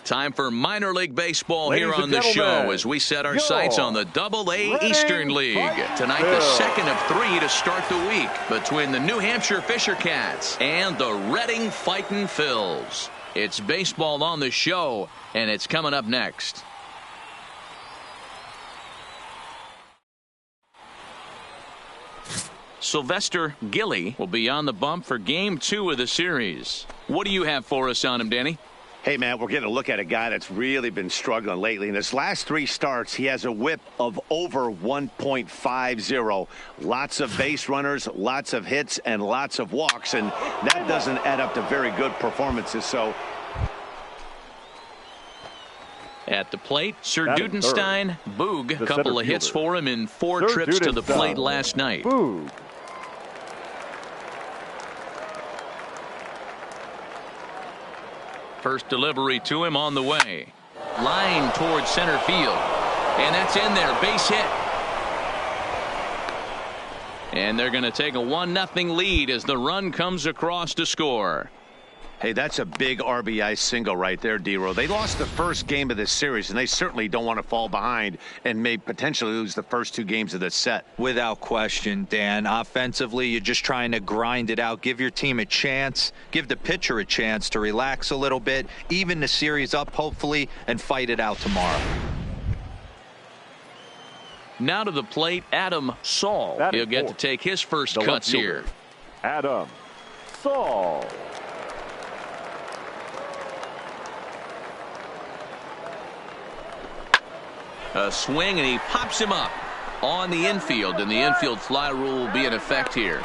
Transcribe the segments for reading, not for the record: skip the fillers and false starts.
Time for minor league baseball here on the show as we set our sights on the AA Eastern League. Tonight, the second of 3 to start the week between the New Hampshire Fisher Cats and the Reading Fightin' Phils. It's baseball on the show, and it's coming up next. Sylvester Gilly will be on the bump for Game 2 of the series. What do you have for us on him, Danny? Hey, man, we're getting a look at a guy that's really been struggling lately. In his last 3 starts, he has a whip of over 1.50. Lots of base runners, lots of hits, and lots of walks, and that doesn't add up to very good performances. So, at the plate, Sir Dudenstein. Boog, a couple of hits for him in 4 trips to the plate last night. Boog. First delivery to him on the way. Line towards center field. And that's in there. Base hit. And they're going to take a 1-0 lead as the run comes across to score. hey, that's a big RBI single right there, D-Row. They lost the first game of this series, and they certainly don't want to fall behind and may potentially lose the first 2 games of this set. Without question, Dan. Offensively, you're just trying to grind it out, give your team a chance, give the pitcher a chance to relax a little bit, even the series up, hopefully, and fight it out tomorrow. Now to the plate, Adam Saul. He'll get to take his first cuts here. Adam Saul. A swing, and he pops him up on the infield, and the infield fly rule will be in effect here.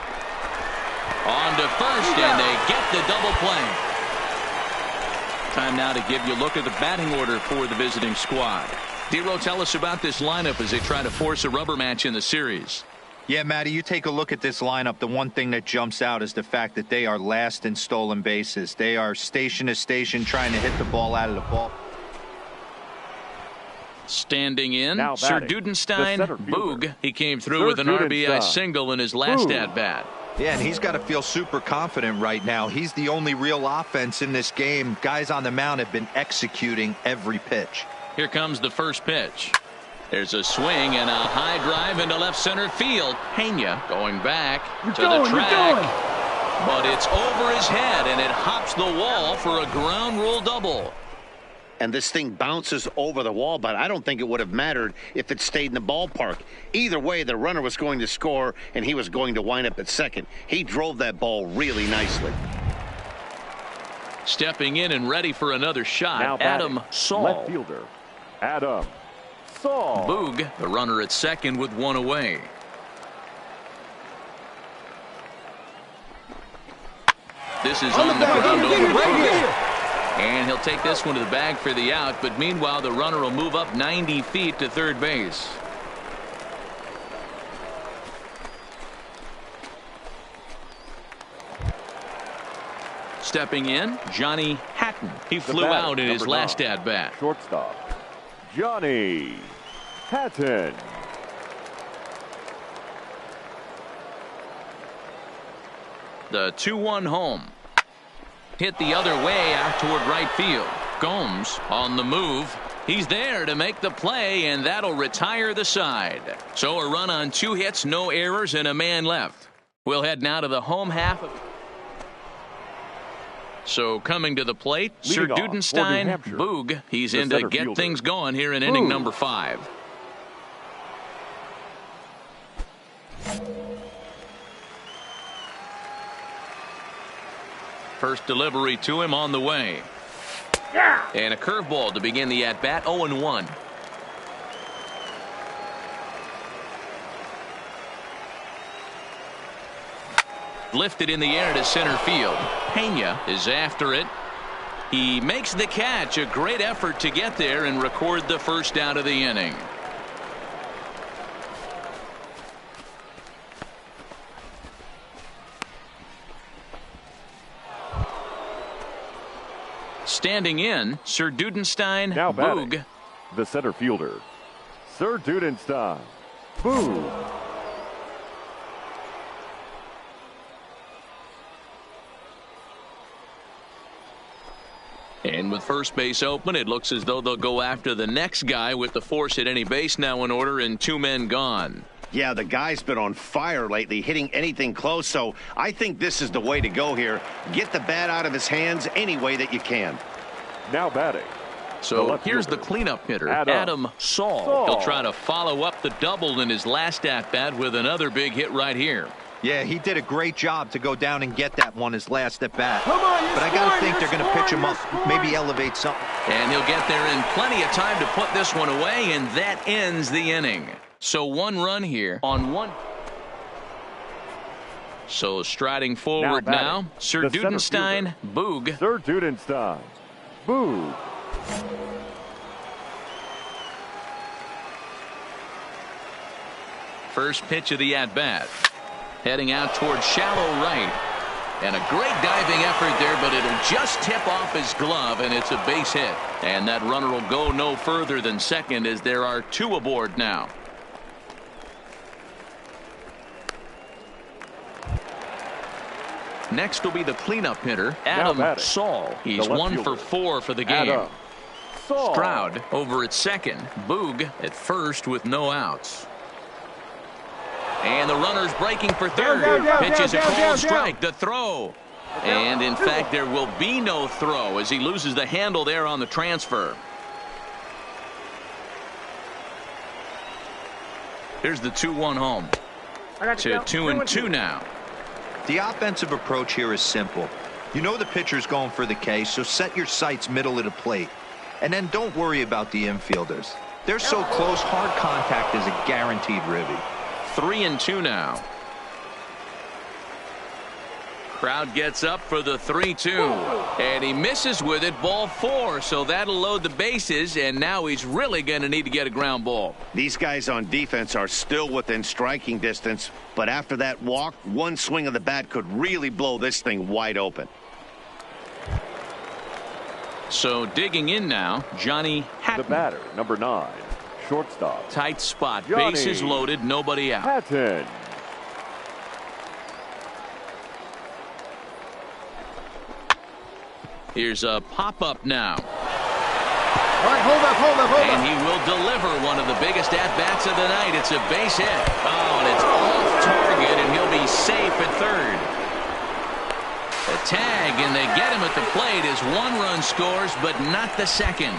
On to first, and they get the double play. Time now to give you a look at the batting order for the visiting squad. D-Row, tell us about this lineup as they try to force a rubber match in the series. Yeah, Matty, you take a look at this lineup. The one thing that jumps out is the fact that they are last in stolen bases. They are station to station trying to hit the ball out of the ball. Standing in, Sir Dudenstein. Boog. He came through with an RBI single in his last at-bat. Yeah, and he's got to feel super confident right now. He's the only real offense in this game. Guys on the mound have been executing every pitch. Here comes the first pitch. There's a swing and a high drive into left center field. Pena going back to the track. But it's over his head, and it hops the wall for a ground rule double. And this thing bounces over the wall, but I don't think it would have mattered if it stayed in the ballpark. Either way, the runner was going to score, and he was going to wind up at second. He drove that ball really nicely. Stepping in and ready for another shot, Adam Saul. Left fielder, Adam Saul. Boog, the runner at second with one away. This is on the ground over Boog. And he'll take this one to the bag for the out, but meanwhile the runner will move up 90 feet to third base. Stepping in, Johnny Hatton. He flew out in his last at-bat. Shortstop, Johnny Hatton. The 2-1 home. Hit the other way out toward right field. Gomes on the move. He's there to make the play, and that'll retire the side. So a run on 2 hits, no errors, and a man left. We'll head now to the home half. So coming to the plate, Sir Dudenstein. Boog. He's in to get things going here in inning number 5. First delivery to him on the way. And a curveball to begin the at-bat, 0-1. Lifted in the air to center field. Pena is after it. He makes the catch. A great effort to get there and record the first out of the inning. Standing in, Sir Dudenstein. Now Boog. The center fielder, Sir Dudenstein. Boog. And And with first base open, it looks as though they'll go after the next guy with the force at any base now in order and 2 men gone. Yeah, the guy's been on fire lately, hitting anything close, so I think this is the way to go here. Get the bat out of his hands any way that you can. Now batting. So here's the cleanup hitter, Adam Saul. He'll try to follow up the double in his last at-bat with another big hit right here. Yeah, he did a great job to go down and get that one his last at bat. But I got to think they're going to pitch him up, maybe elevate something. And he'll get there in plenty of time to put this one away, and that ends the inning. So 1 run here on 1. So striding forward now Sir Dudenstein, Boog. Sir Dudenstein, Boog. First pitch of the at-bat. Heading out towards shallow right. And a great diving effort there, but it'll just tip off his glove, and it's a base hit. And that runner will go no further than second as there are 2 aboard now. Next will be the cleanup hitter, Adam Saul. He's 1 for 4 for the game. Stroud over at second. Boog at first with no outs. And the runner's breaking for third. Pitches a called strike. The throw. And in fact, there will be no throw as he loses the handle there on the transfer. Here's the 2-1 home. To 2-2 now. The offensive approach here is simple. You know the pitcher's going for the K, so set your sights middle of the plate. And then don't worry about the infielders. They're so close, hard contact is a guaranteed ribby. 3-2 now. Crowd gets up for the 3-2. And he misses with it, ball 4. So that'll load the bases, and now he's really going to need to get a ground ball. These guys on defense are still within striking distance, but after that walk, 1 swing of the bat could really blow this thing wide open. So digging in now, Johnny Hatton. The batter, number 9, shortstop. Tight spot, Johnny bases loaded, nobody out. Hatton. Here's a pop-up now. All right, hold up. And he will deliver one of the biggest at-bats of the night. It's a base hit. Oh, and it's off target, and he'll be safe at third. The tag, and they get him at the plate as 1 run scores, but not the second.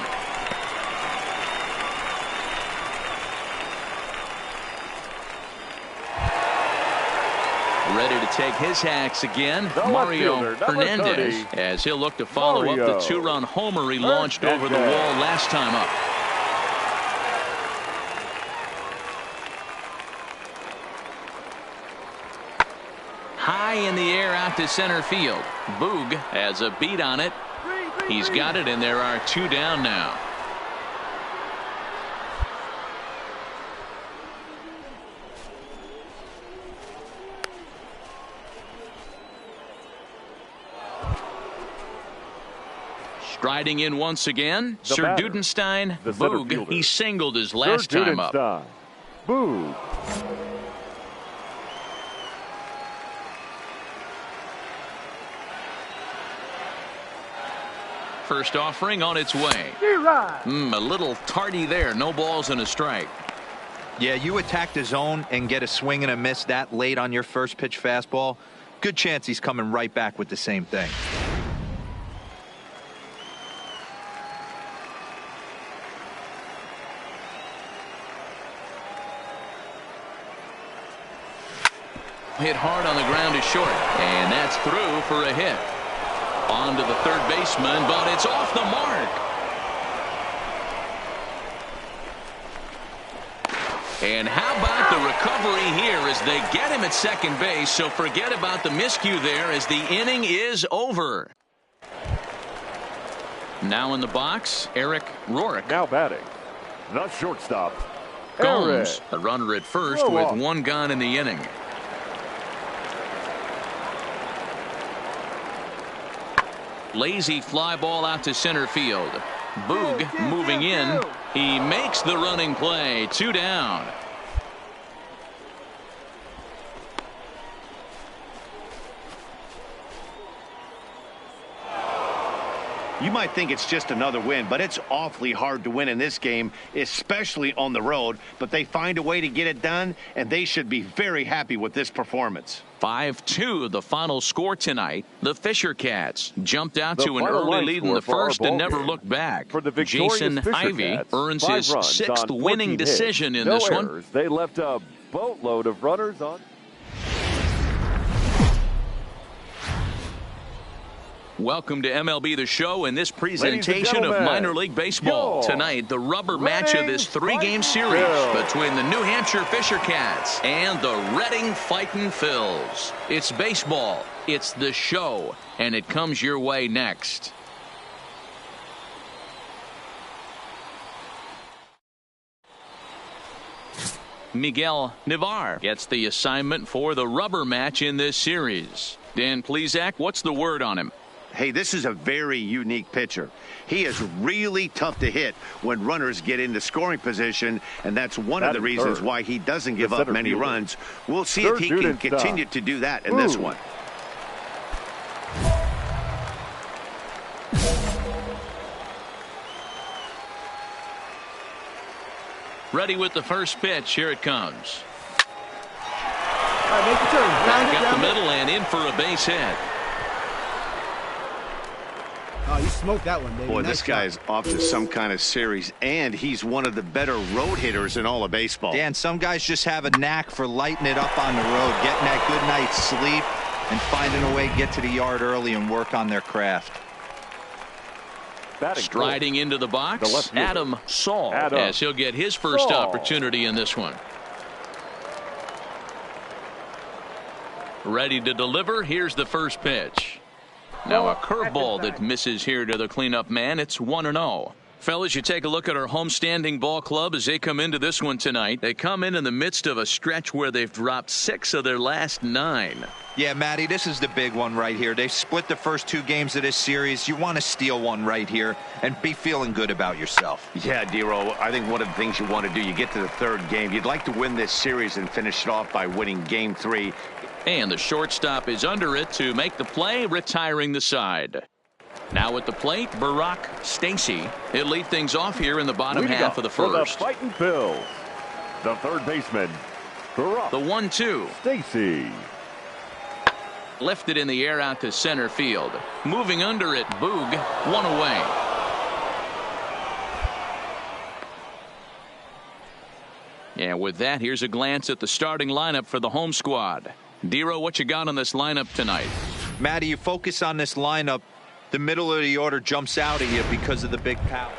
Ready to take his hacks again, Mario Hernandez, as he'll look to follow up the 2-run homer he launched over the wall last time up. High in the air out to center field. Boog has a beat on it. He's got it, and there are 2 down now. Striding in once again, Sir Dudenstein, Boog. He singled his last time up. Boog. First offering on its way. A little tardy there. No balls and a strike. Yeah, you attack the zone and get a swing and a miss that late on your first pitch fastball. Good chance he's coming right back with the same thing. Hit hard on the ground is short, and that's through for a hit. On to the third baseman, but it's off the mark. And how about the recovery here as they get him at second base, so forget about the miscue there as the inning is over. Now in the box, Eric Rourke. Now batting, the shortstop, Gomes, a runner at first with 1 gone in the inning. Lazy fly ball out to center field. Boog moving in. He makes the running play. 2 down. You might think it's just another win, but it's awfully hard to win in this game, especially on the road. But they find a way to get it done, and they should be very happy with this performance. 5-2 the final score tonight. The Fisher Cats jumped out to an early lead in the first and never looked back. Jason Ivey earns his 6th winning decision in this one. They left a boatload of runners on. Welcome to MLB The Show and this presentation of minor league baseball. Tonight, the rubber match of this 3-game series between the New Hampshire Fisher Cats and the Reading Fightin' Phils. It's baseball, it's the show, and it comes your way next. Miguel Navar gets the assignment for the rubber match in this series. Dan Plesac, what's the word on him? Hey, this is a very unique pitcher. He is really tough to hit when runners get into scoring position, and that's one of the reasons why he doesn't give up many runs. We'll see if he can continue to do that in this one. Ready with the first pitch. Here it comes. All right, make the turn. Back up the middle and in for a base hit. Oh, you smoked that one, baby. Boy, this guy is off to some kind of series, and he's one of the better road hitters in all of baseball. Dan, some guys just have a knack for lighting it up on the road, getting that good night's sleep, and finding a way to get to the yard early and work on their craft. Striding into the box, Adam Saul, as he'll get his first opportunity in this one. Ready to deliver. Here's the first pitch. Now a curveball that misses here to the cleanup man. It's 1-0. Fellas, you take a look at our homestanding ball club as they come into this one tonight. They come in the midst of a stretch where they've dropped 6 of their last 9. Yeah, Matty, this is the big one right here. They've split the first 2 games of this series. You want to steal one right here and be feeling good about yourself. Yeah, Dero, I think one of the things you want to do, you get to the 3rd game. You'd like to win this series and finish it off by winning game 3. And the shortstop is under it to make the play, retiring the side. Now at the plate, Barack Stacy. He'll lead things off here in the bottom half of the first. For the Fightin' Phils, the third baseman, Barack the 1-2. Stacy. Lifted in the air out to center field. Moving under it, Boog, 1 away. And with that, here's a glance at the starting lineup for the home squad. Dero, what you got on this lineup tonight? Matty, you focus on this lineup, the middle of the order jumps out at you because of the big power.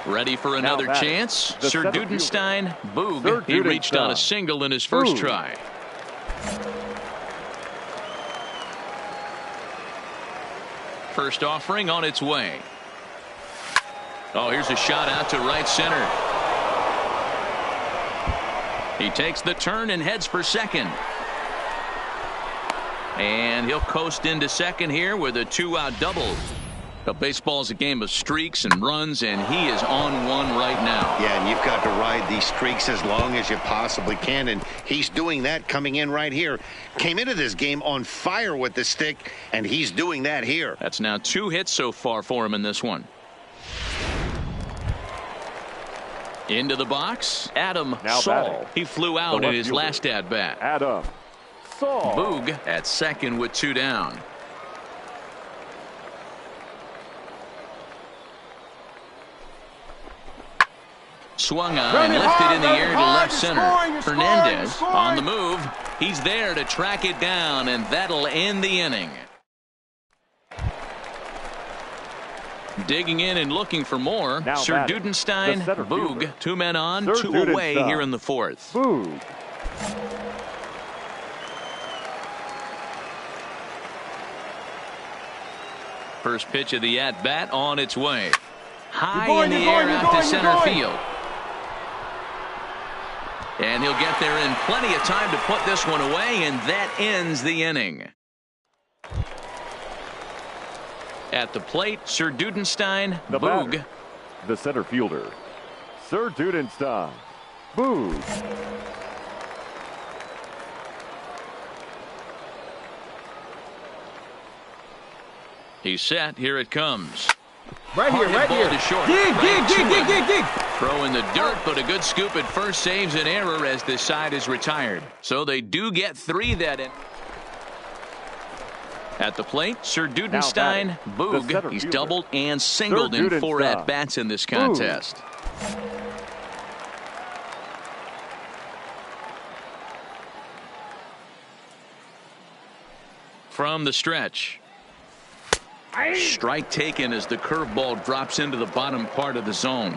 Ready for another chance? Sir Dudenstein, Boog. He reached on a single in his first try. First offering on its way. Oh, here's a shot out to right center. He takes the turn and heads for second. And he'll coast into second here with a 2-out double. But baseball's a game of streaks and runs, and he is on one right now. Yeah, and you've got to ride these streaks as long as you possibly can, and he's doing that coming in right here. Came into this game on fire with the stick, and he's doing that here. That's now 2 hits so far for him in this one. Into the box, Adam Saul. He flew out in his last at-bat. Adam Saul. Boog at second with 2 down. Swung on and lifted in the air to left center. Hernandez on the move. He's there to track it down, and that'll end the inning. Digging in and looking for more. Sir Dudenstein, Boog. 2 men on, 2 away here in the 4th. Boog. First pitch of the at-bat on its way. High in the air out to center field. And he'll get there in plenty of time to put this one away, and that ends the inning. At the plate, Sir Dudenstein, Boog. The center fielder, Sir Dudenstein, Boog. He's set. Here it comes. Right here, right Ball here. to short. Dig. Throw in the dirt, but a good scoop at first saves an error as this side is retired. So they do get 3 that in. At the plate, Sir Dudenstein, Boog. He's doubled and singled in 4 at-bats in this contest. From the stretch. Strike taken as the curveball drops into the bottom part of the zone.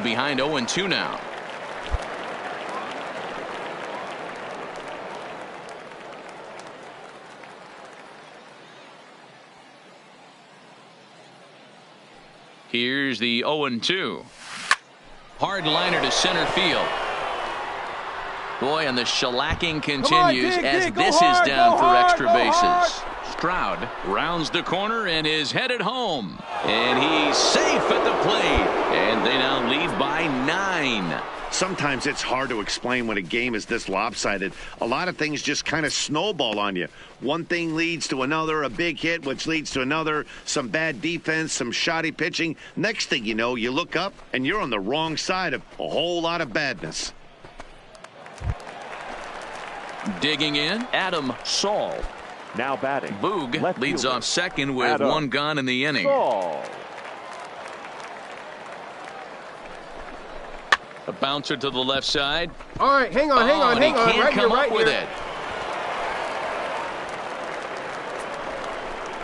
Behind 0-2 now. Here's the 0-2. Hard liner to center field. Boy, and the shellacking continues as this is down for extra bases. Stroud rounds the corner and is headed home. And he's safe at the plate. And they now lead by 9. Sometimes it's hard to explain when a game is this lopsided. A lot of things just kind of snowball on you. One thing leads to another, a big hit, which leads to another, some bad defense, some shoddy pitching. Next thing you know, you look up and you're on the wrong side of a whole lot of badness. Digging in, Adam Saul. Now batting. Boog leads off second with Adam 1 gone in the inning. Saul. A bouncer to the left side. All right, hang on. He can't come up with here.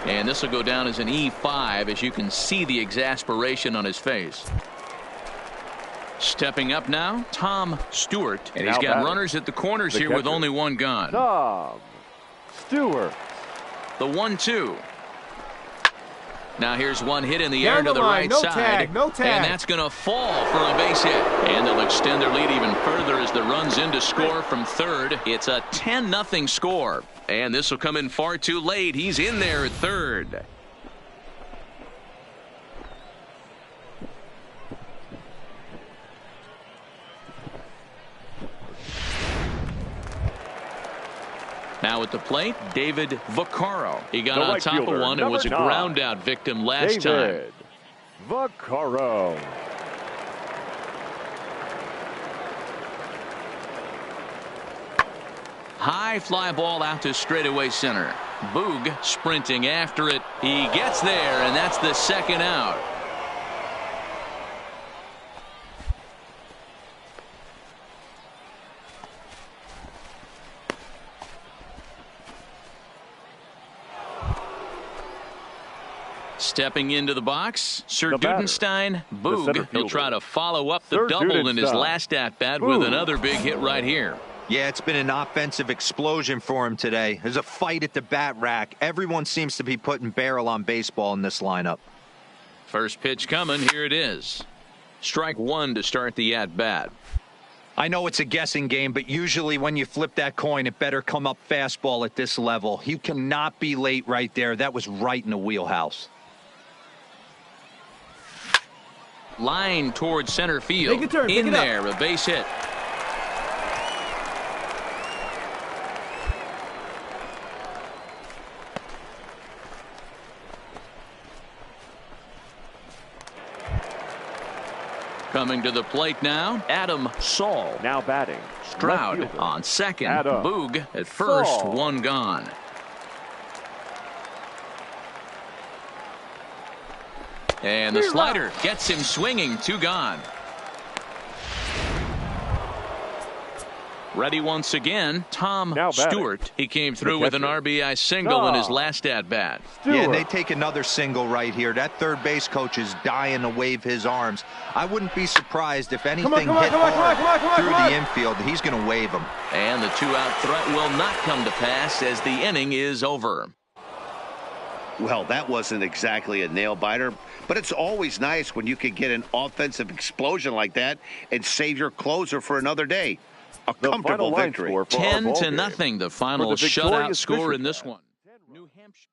it. And this will go down as an E5 as you can see the exasperation on his face. Stepping up now, Tom Stewart. And he's got runners at the corners here with only 1 gone. Tom Stewart. The 1-2. Now here's one hit in the air to the right side. No tag. And that's going to fall for a base hit. And they'll extend their lead even further as the run's in to score from third. It's a 10-0 score. And this will come in far too late. He's in there at third. Now at the plate, David Vaccaro. He got on top of one and was a ground out victim last time. Vaccaro. High fly ball out to straightaway center. Boog sprinting after it. He gets there, and that's the second out. Stepping into the box, Sir Dudenstein, Boog. He'll try to follow up the double in his last at-bat with another big hit right here. Yeah, it's been an offensive explosion for him today. There's a fight at the bat rack. Everyone seems to be putting barrel on baseball in this lineup. First pitch coming. Here it is. Strike 1 to start the at-bat. I know it's a guessing game, but usually when you flip that coin, it better come up fastball at this level. You cannot be late right there. That was right in the wheelhouse. Line towards center field. Take a turn. In there, a base hit. Coming to the plate now, Adam Saul. Now batting. Stroud on second. Adam Boog at first. Saul. 1 gone. And the slider gets him swinging. 2 gone. Ready once again, Tom Stewart. He came through with an RBI single in his last at-bat. Yeah, and they take another single right here. That third base coach is dying to wave his arms. I wouldn't be surprised if anything hit hard through the infield. He's going to wave them. And the 2-out threat will not come to pass as the inning is over. Well, that wasn't exactly a nail-biter, but it's always nice when you can get an offensive explosion like that and save your closer for another day. A comfortable victory. 10-0, the final shutout score in this one. New Hampshire.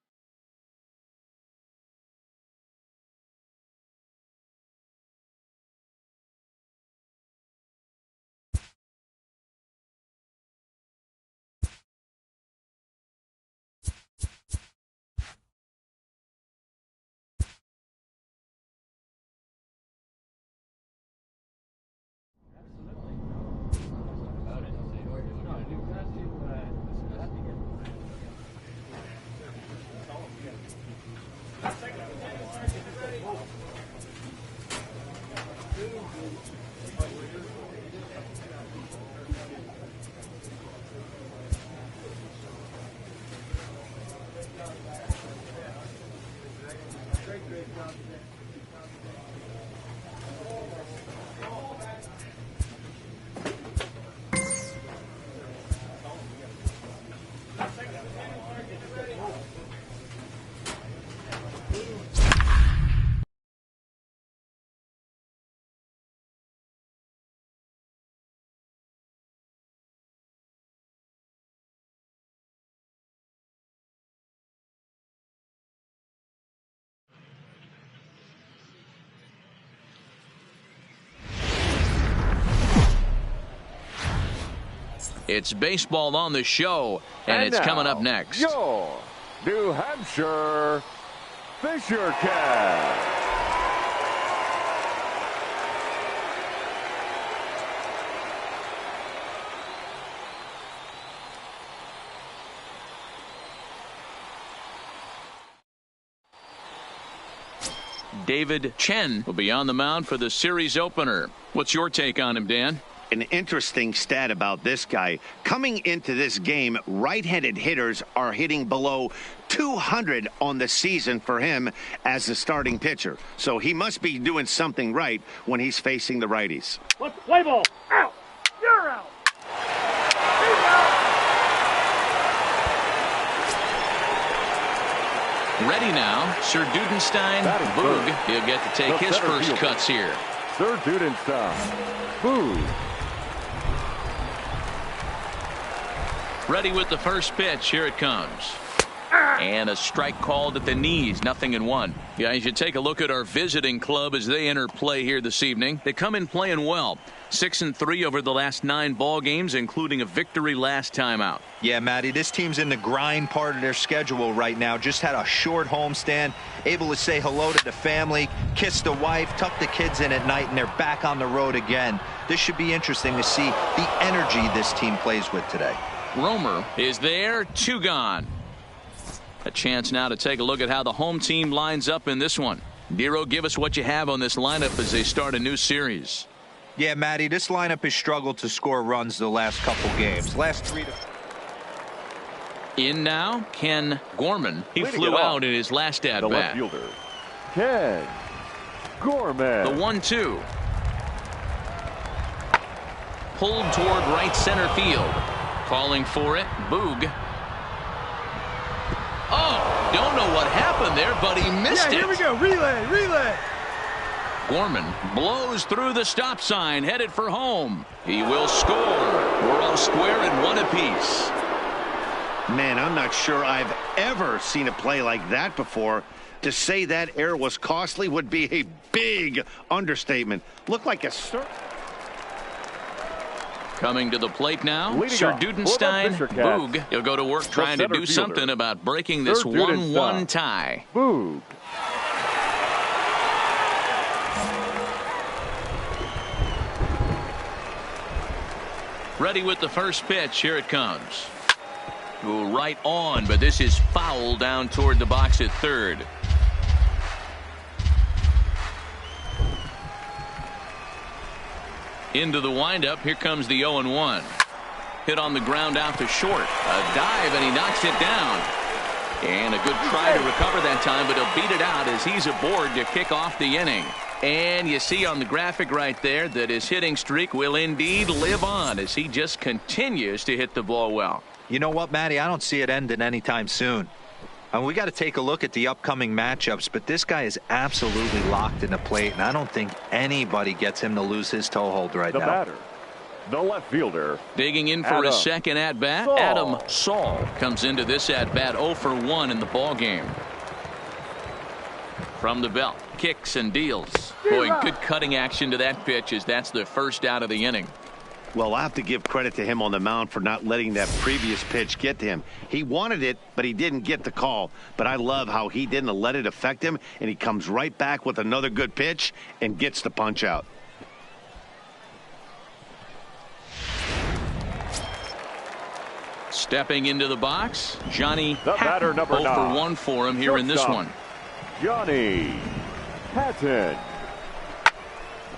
It's baseball on the show, and it's coming up next. Your New Hampshire Fisher Cats. David Chen will be on the mound for the series opener. What's your take on him, Dan? An interesting stat about this guy. Coming into this game, right-handed hitters are hitting below 200 on the season for him as the starting pitcher. So he must be doing something right when he's facing the righties. Let's play ball. Out. You're out. He's out. Ready now, Sir Dudenstein. Boog, he'll get to take his first cuts here. Sir Dudenstein. Boog. Ready with the first pitch. Here it comes. And a strike called at the knees. 0-1. Guys, you take a look at our visiting club as they enter play here this evening. They come in playing well. 6-3 over the last 9 ball games, including a victory last time out. Yeah, Matty, this team's in the grind part of their schedule right now. Just had a short homestand, able to say hello to the family, kiss the wife, tuck the kids in at night, and they're back on the road again. This should be interesting to see the energy this team plays with today. Romer is there, 2 gone. A chance now to take a look at how the home team lines up in this one. Dero, give us what you have on this lineup as they start a new series. Yeah, Matty, this lineup has struggled to score runs the last couple games. Last 3 to... In now, Ken Gorman. He flew out in his last at-bat. The left fielder, Ken Gorman. The 1-2. Pulled toward right center field. Calling for it, Boog. Oh, don't know what happened there, but he missed it. Here we go. Relay. Gorman blows through the stop sign, headed for home. He will score. We're all square and 1 apiece. Man, I'm not sure I've ever seen a play like that before. To say that error was costly would be a big understatement. Looked like a... Coming to the plate now, Sir Dudenstein. Boog, he'll go to work trying to do something about breaking this 1-1 tie. Boog. Ready with the first pitch. Here it comes. Go right on, but this is foul down toward the box at third. Into the windup. Here comes the 0-1. Hit on the ground out to short. A dive, and he knocks it down. And a good try to recover that time, but he'll beat it out as he's aboard to kick off the inning. And you see on the graphic right there that his hitting streak will indeed live on as he just continues to hit the ball well. You know what, Matty? I don't see it ending anytime soon. And we got to take a look at the upcoming matchups, but this guy is absolutely locked in the plate, and I don't think anybody gets him to lose his toehold right now. The batter, the left fielder. Digging in for his second at-bat, Adam Saul comes into this at-bat 0 for 1 in the ball game. From the belt, kicks and deals. Boy, good cutting action to that pitch as that's the first out of the inning. Well, I have to give credit to him on the mound for not letting that previous pitch get to him. He wanted it, but he didn't get the call. But I love how he didn't let it affect him, and he comes right back with another good pitch and gets the punch out. Stepping into the box, Johnny The batter, Hatton. number 0 for 9. 1 for him here in this one. Johnny Hatton.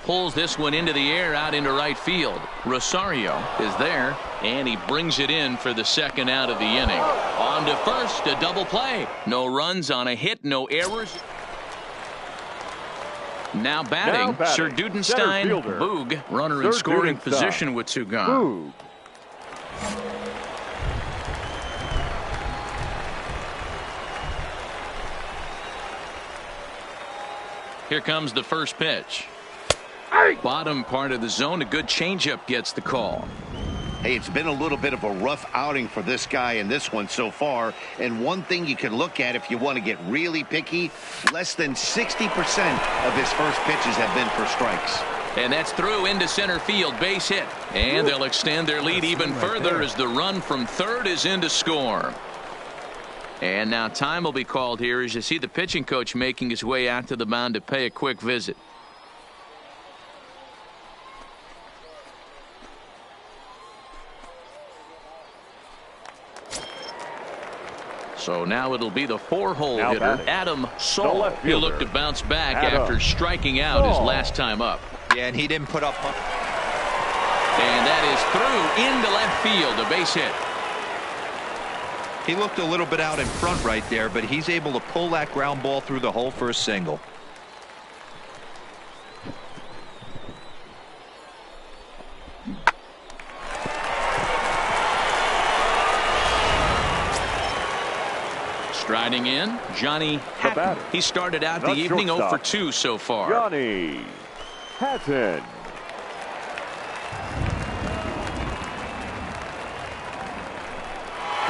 Pulls this one into the air out into right field. Rosario is there, and he brings it in for the second out of the inning. On to first, a double play. No runs on a hit, no errors. Now batting, Sir Dudenstein, Boog, runner in scoring position with 2 gone. Here comes the first pitch. Bottom part of the zone, a good changeup gets the call. Hey, it's been a little bit of a rough outing for this guy in this one so far. And one thing you can look at if you want to get really picky, less than 60% of his first pitches have been for strikes. And that's through into center field, base hit. And they'll extend their lead even further as the run from third is in to score. And now time will be called here as you see the pitching coach making his way out to the mound to pay a quick visit. So now it'll be the 4-hole hitter, batting, Adam Saul. He'll look to bounce back after striking out his last time up. Yeah, and he didn't put up much. And that is through into left field, a base hit. He looked a little bit out in front right there, but he's able to pull that ground ball through the hole for a single. Striding in, Johnny Hatton. He started out the evening 0 for 2 so far. Johnny Hatton.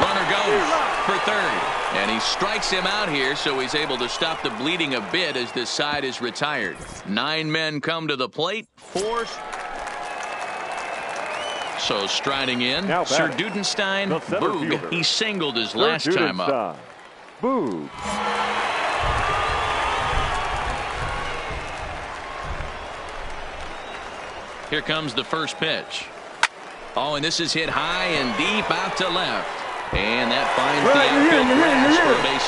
Runner goes for third. And he strikes him out here, so he's able to stop the bleeding a bit as this side is retired. 9 men come to the plate. 4. So striding in, Sir Dudenstein, Boog. He singled his last time up. Boog. Here comes the first pitch. Oh, and this is hit high and deep out to left. And that finds the outfield grass for a base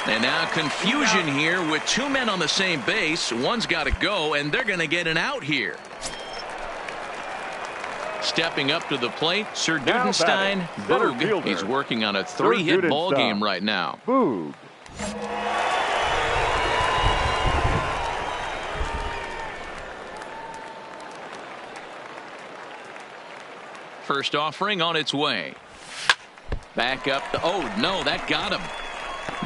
hit. And now confusion here with 2 men on the same base. One's got to go, and they're going to get an out here. Stepping up to the plate, Sir Dudenstein, Boog. He's working on a 3-hit ball game right now. Boog. First offering on its way. Back up. Oh, no, that got him.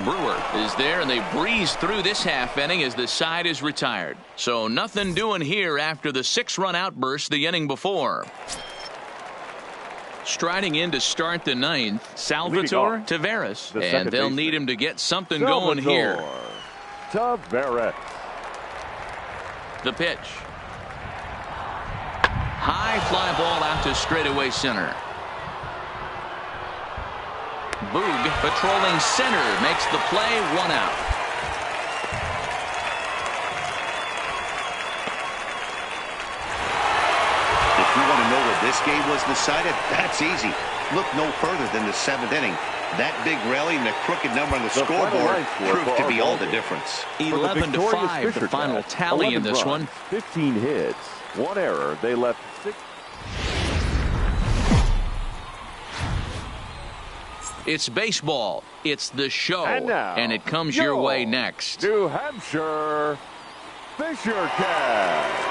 Brewer is there, and they breeze through this half inning as the side is retired. So nothing doing here after the 6-run outburst the inning before. Striding in to start the 9th, Salvatore Taveras. And they'll need him to get something going here. Taveras. The pitch. High fly ball out to straightaway center. Boog patrolling center makes the play, 1 out. If you want to know where this game was decided, that's easy. Look no further than the 7th inning. That big rally and the crooked number on the scoreboard proved to be all the difference. 11-5, the final tally in this one. 15 hits, 1 error. They left 6. It's baseball. It's the show. And it comes your way next. New Hampshire Fisher Cats.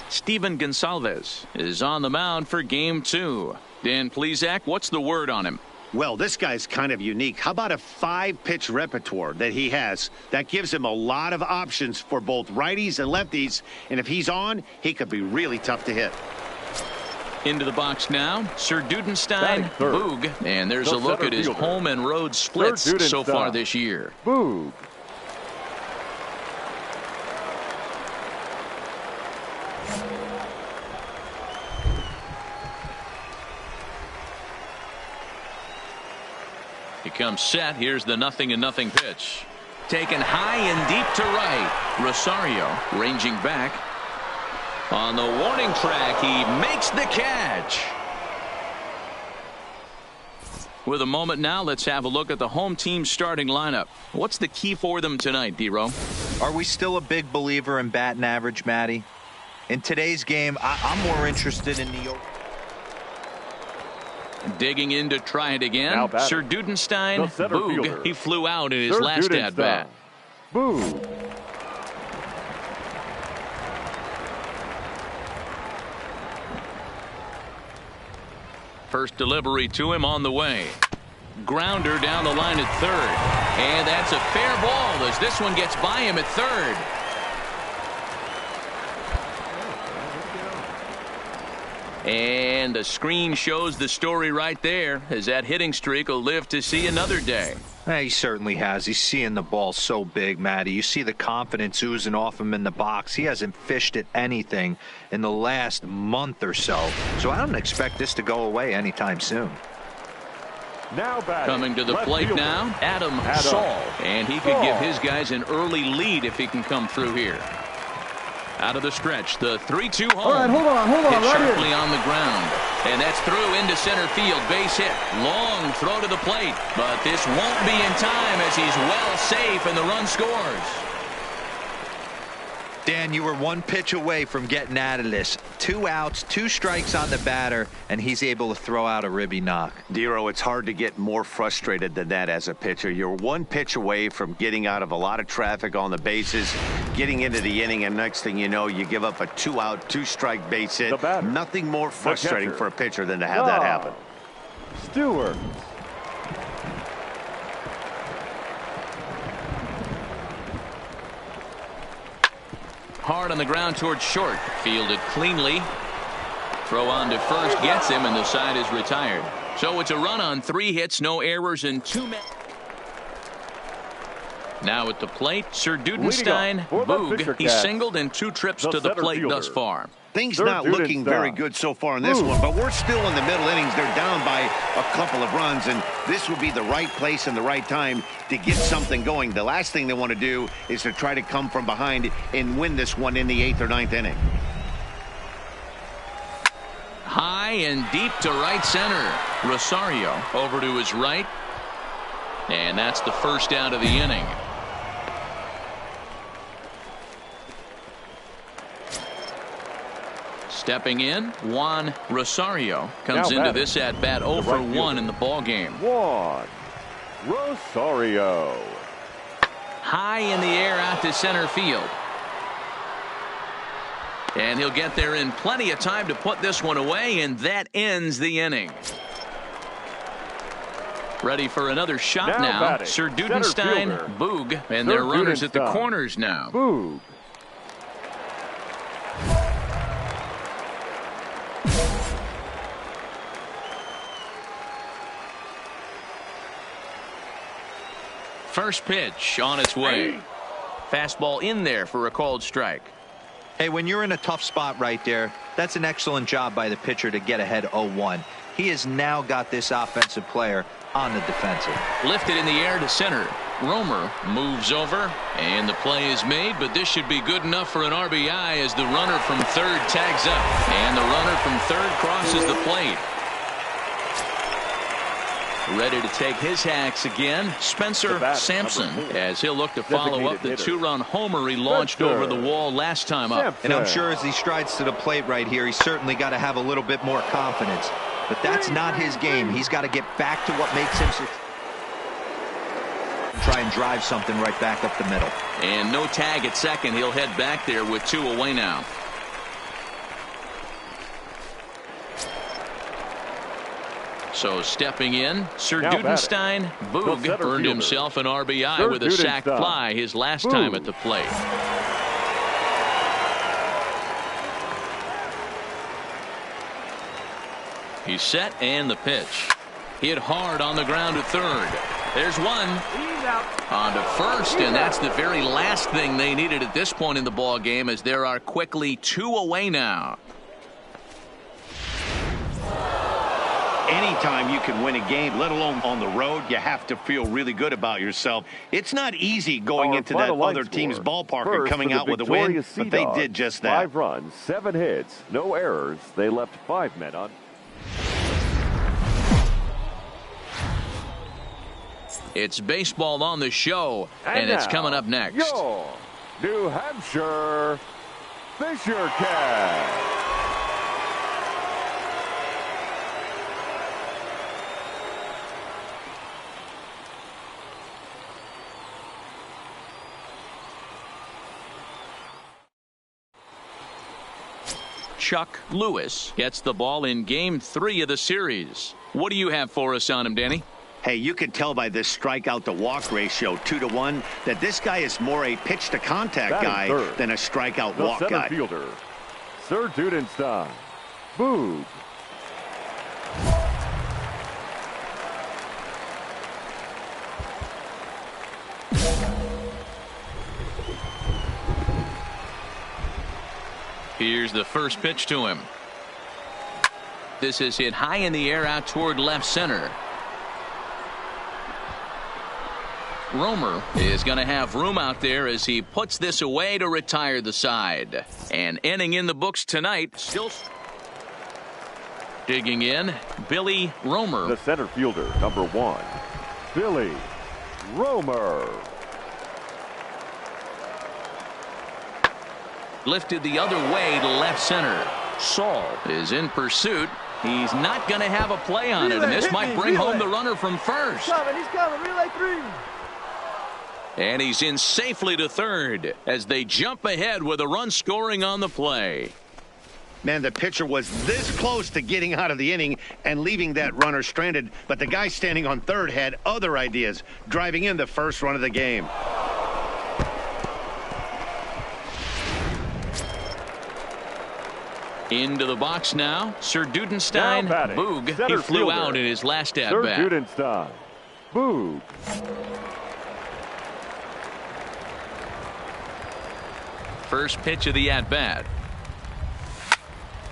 Steven Gonsalves is on the mound for game 2. Dan Plesac, what's the word on him? Well, this guy's kind of unique. How about a 5-pitch repertoire that he has? That gives him a lot of options for both righties and lefties. And if he's on, he could be really tough to hit. Into the box now, Sir Dudenstein, Boog. And there's a look at his home and road splits so far this year. Boog. He comes set. Here's the 0-0 pitch. Taken high and deep to right. Rosario ranging back. On the warning track, he makes the catch. With a moment now, let's have a look at the home team starting lineup. What's the key for them tonight, D-Row? Are we still a big believer in batting average, Matty? In today's game, I'm more interested in the... Digging in to try it again. Sir Dudenstein, Boog. Fielder. He flew out in his last at-bat. Boog. First delivery to him on the way. Grounder down the line at third. And that's a fair ball as this one gets by him at third. And the screen shows the story right there, as that hitting streak will live to see another day. He certainly has. He's seeing the ball so big, Matty. You see the confidence oozing off him in the box. He hasn't fished at anything in the last month or so. So I don't expect this to go away anytime soon. Now batting. Coming to the plate fielder. now, Adam Saul. And he could give his guys an early lead if he can come through here. Out of the stretch, the 3-2 home. All right, hold on, Hit right sharply here. on the ground. And that's through into center field. Base hit. Long throw to the plate. But this won't be in time as he's well safe and the run scores. Dan, you were one pitch away from getting out of this. 2 outs, 2 strikes on the batter, and he's able to throw out a ribby knock. Dero, it's hard to get more frustrated than that as a pitcher. You're one pitch away from getting out of a lot of traffic on the bases, getting into the inning, and next thing you know, you give up a 2-out, 2-strike base hit. Nothing more frustrating for a pitcher than to have that happen. Stewart. Hard on the ground towards short. Fielded cleanly. Throw on to first gets him, and the side is retired. So it's a run on 3 hits, no errors, and 2 men. Now at the plate, Sir Dudenstein, Boog. He's singled in 2 trips to the plate thus far. Things not looking very good so far in this one, but we're still in the middle innings. They're down by a couple of runs, and this would be the right place and the right time to get something going. The last thing they want to do is to try to come from behind and win this one in the 8th or 9th inning. High and deep to right center. Rosario over to his right. And that's the first out of the inning. Stepping in, Juan Rosario comes into this at bat 0 for 1 in the ball game. Juan Rosario. High in the air out to center field. And he'll get there in plenty of time to put this one away, and that ends the inning. Ready for another shot now. Sir Dudenstein, Boog, and their runners at the corners now. Boog. First pitch on its way. Fastball in there for a called strike. Hey, when you're in a tough spot right there, that's an excellent job by the pitcher to get ahead 0-1. He has now got this offensive player on the defensive. Lifted in the air to center. Romer moves over, and the play is made, but this should be good enough for an RBI as the runner from third tags up. And the runner from third crosses the plate. Ready to take his hacks again, Spencer Sampson, as he'll look to follow up the 2-run homer he launched over the wall last time up. And I'm sure as he strides to the plate right here, he's certainly got to have a little bit more confidence. But that's not his game. He's got to get back to what makes him try and drive something right back up the middle. And no tag at second. He'll head back there with 2 away now. So stepping in, Sir Dudenstein, Boog earned himself an RBI with a sac fly his last time at the plate. He's set, and the pitch. Hit hard on the ground to third. There's one. On to first, and that's the very last thing they needed at this point in the ball game, as there are quickly 2 away now. Anytime you can win a game, let alone on the road, you have to feel really good about yourself. It's not easy going into that other team's ballpark and coming out with a win, but they did just that. 5 runs, 7 hits, no errors. They left 5 men on. It's baseball on the show, and it's coming up next. Your New Hampshire Fisher Cats. Chuck Lewis gets the ball in Game 3 of the series. What do you have for us on him, Danny? Hey, you can tell by this strikeout to walk ratio 2-to-1 that this guy is more a pitch to contact guy than a strikeout walk guy. The center fielder, Sir Dudenstein. Boog. Here's the first pitch to him. This is hit high in the air out toward left center. Romer is going to have room out there as he puts this away to retire the side. An inning in the books tonight. Still digging in, Billy Romer. The center fielder, number 1, Billy Romer. Lifted the other way to left center. Saul is in pursuit. He's not going to have a play on it, and this might bring home the runner from first. He's coming, relay 3. And he's in safely to third as they jump ahead with a run scoring on the play. Man, the pitcher was this close to getting out of the inning and leaving that runner stranded, but the guy standing on third had other ideas, driving in the first run of the game. Into the box now, Sir Dudenstein. Boog, he flew out in his last at-bat. Sir Dudenstein. Boog. First pitch of the at-bat.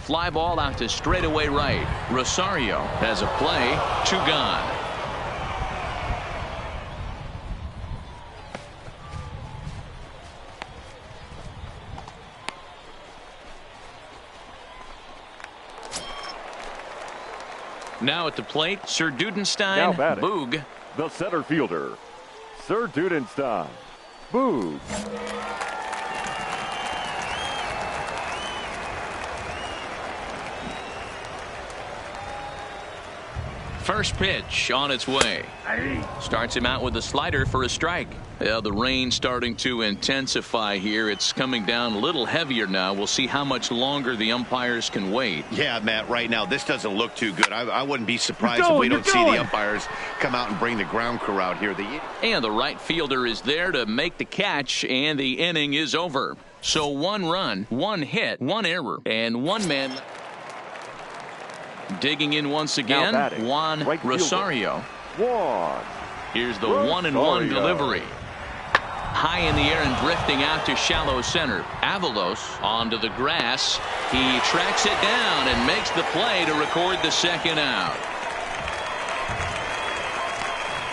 Fly ball out to straightaway right. Rosario has a play. 2 gone. Now at the plate, Sir Dudenstein. Boog. The center fielder, Sir Dudenstein. Boog. First pitch on its way. Starts him out with a slider for a strike. Yeah, the rain starting to intensify here. It's coming down a little heavier now. We'll see how much longer the umpires can wait. Yeah, Matt, right now this doesn't look too good. I wouldn't be surprised if we don't see the umpires come out and bring the ground crew out here. And the right fielder is there to make the catch, and the inning is over. So 1 run, 1 hit, 1 error, and 1 man. Digging in once again, Juan Rosario. Here's the 1-1 delivery. High in the air and drifting out to shallow center. Avalos onto the grass. He tracks it down and makes the play to record the second out.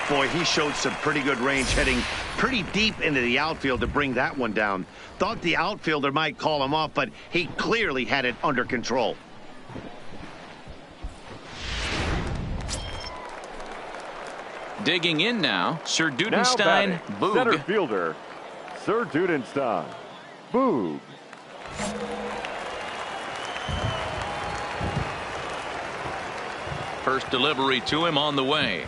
Boy, he showed some pretty good range, heading pretty deep into the outfield to bring that one down. Thought the outfielder might call him off, but he clearly had it under control. Digging in now, Sir Dudenstein. Boog. Center fielder, Sir Dudenstein. Boog. First delivery to him on the way.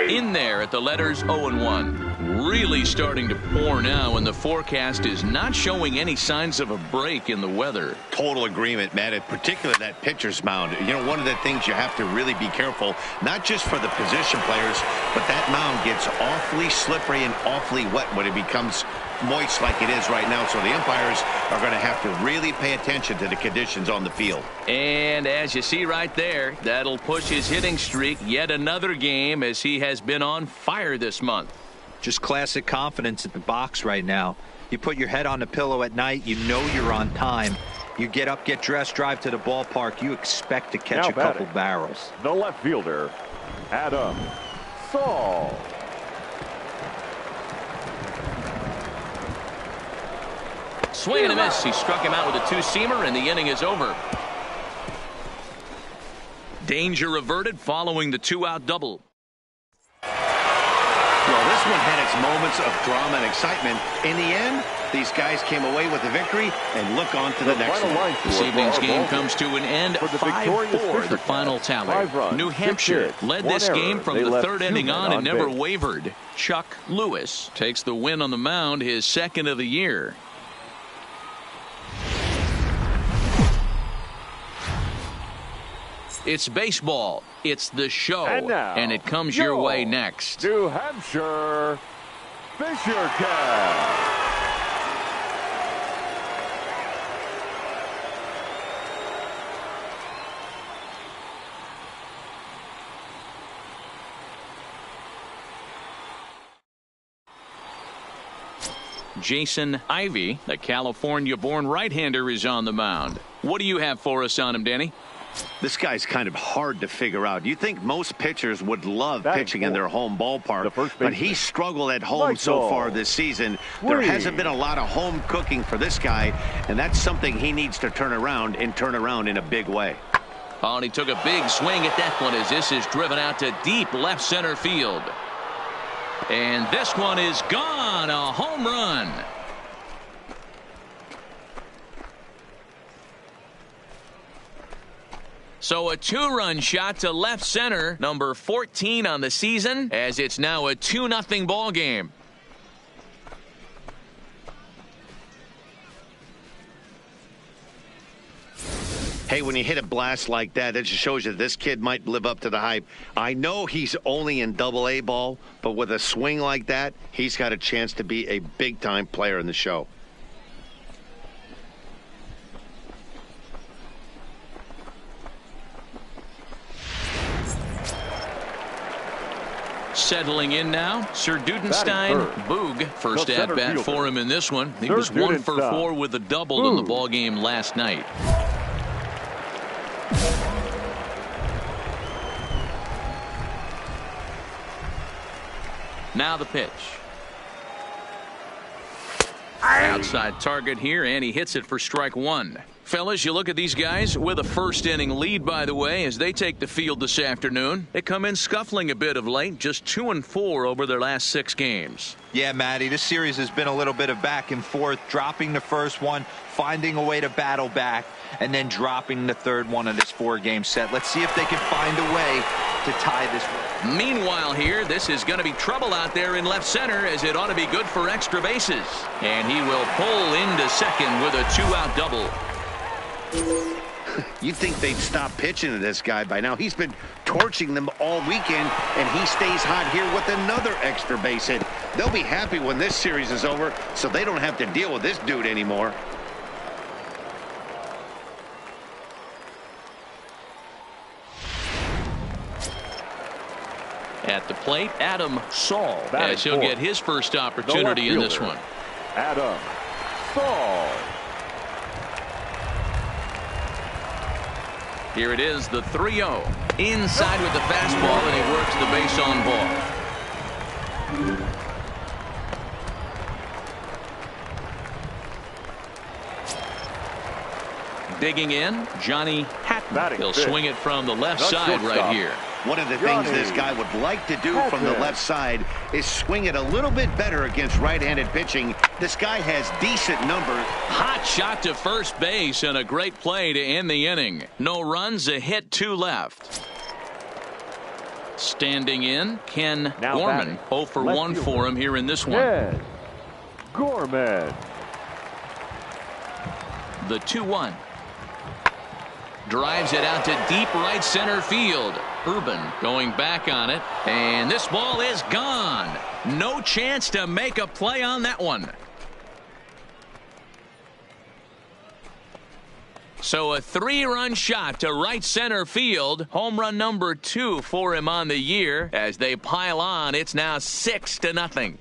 In there at the letters 0-1. Really starting to pour now, and the forecast is not showing any signs of a break in the weather. Total agreement, Matt, particularly that pitcher's mound. You know, one of the things you have to really be careful, not just for the position players, but that mound gets awfully slippery and awfully wet when it becomes moist like it is right now. So the umpires are going to have to really pay attention to the conditions on the field. And as you see right there, that'll push his hitting streak yet another game, as he has been on fire this month. Just classic confidence in the box right now. You put your head on the pillow at night, you know you're on time. You get up, get dressed, drive to the ballpark, you expect to catch a couple barrels. The left fielder, Adam Saul. Swing and a miss. He struck him out with a 2-seamer, and the inning is over. Danger averted following the 2-out double. This one had its moments of drama and excitement. In the end, these guys came away with the victory and look on to the next one. This evening's game comes to an end 5-4, the final tally. New Hampshire led this game from the third inning on and never wavered. Chuck Lewis takes the win on the mound, his second of the year. It's baseball. It's the show. And it comes your way next. New Hampshire Fisher Cats. Jason Ivey, the California-born right-hander, is on the mound. What do you have for us on him, Danny? This guy's kind of hard to figure out. You think most pitchers would love pitching in their home ballpark, but he struggled at home so far this season. There hasn't been a lot of home cooking for this guy, and that's something he needs to turn around in a big way. Oh, and he took a big swing at that one as this is driven out to deep left center field. And this one is gone, a home run. So a two-run shot to left center, number 14 on the season, as it's now a 2-0 ball game. Hey, when you hit a blast like that, it just shows you that this kid might live up to the hype. I know he's only in Double-A ball, but with a swing like that, he's got a chance to be a big-time player in the show. Settling in now, Sir Dudenstein. Boog, first at-bat for him in this one. He was 1 for 4 with a double in the ballgame last night. Now the pitch. Outside target here, and he hits it for strike one. Fellas, you look at these guys with a first inning lead, by the way, as they take the field this afternoon. They come in scuffling a bit of late, just 2-4 over their last 6 games. Yeah, Matty, this series has been a little bit of back and forth, dropping the first one, finding a way to battle back, and then dropping the third one of this 4-game set. Let's see if they can find a way to tie this one. Meanwhile here, this is going to be trouble out there in left center, as it ought to be good for extra bases. And he will pull into second with a 2-out double. You'd think they'd stop pitching to this guy by now. He's been torching them all weekend, and he stays hot here with another extra base hit. They'll be happy when this series is over, so they don't have to deal with this dude anymore. At the plate, Adam Saul, as he'll get his first opportunity in this one. Adam Saul. Here it is, the 3-0. Inside with the fastball, and he works the base on ball. Digging in, Johnny Hatton. He'll swing it from the left side right here. One of the things this guy would like to do from the left side is swing it a little bit better against right-handed pitching. This guy has decent numbers. Hot shot to first base and a great play to end the inning. No runs, a hit, 2 left. Standing in, Ken Gorman. 0 for 1 for him here in this one. Ken Gorman. The 2-1. Drives it out to deep right center field. Urban going back on it, and this ball is gone. No chance to make a play on that one. So a 3-run shot to right center field. Home run number 2 for him on the year. As they pile on, it's now 6-0.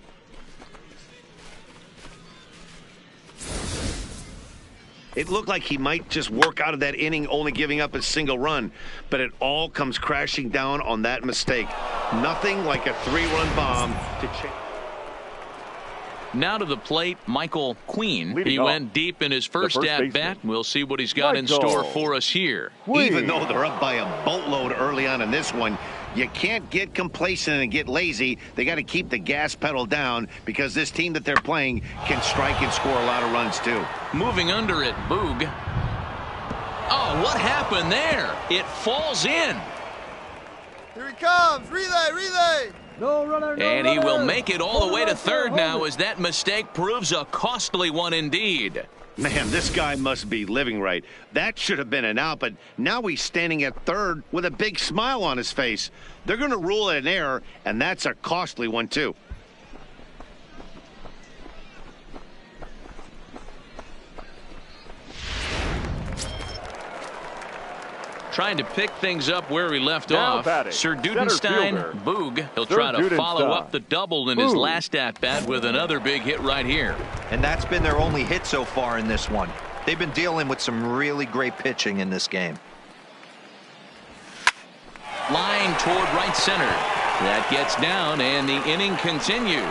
It looked like he might just work out of that inning, only giving up a single run, but it all comes crashing down on that mistake. Nothing like a 3-run bomb to change. Now to the plate, Michael Queen. He went deep in his first at-bat. We'll see what he's got in store for us here. Even though they're up by a boatload early on in this one, You can't get complacent and get lazy. They got to keep the gas pedal down because this team that they're playing can strike and score a lot of runs too. Moving under it, Boog. Oh, what happened there? It falls in. Here he comes. Relay, relay. No runner, no And he will runner. make it all the way to third now Hold it. as that mistake proves a costly one indeed. Man, this guy must be living right. That should have been an out, but now he's standing at third with a big smile on his face. They're going to rule it an error, and that's a costly one too. Trying to pick things up where he left Now off. batting, Sir center Dudenstein, fielder. Boog. He'll Sir try to follow Dudenstein. up the double in his Boog. last at-bat with another big hit right here. And that's been their only hit so far in this one. They've been dealing with some really great pitching in this game. Line toward right center. That gets down, and the inning continues.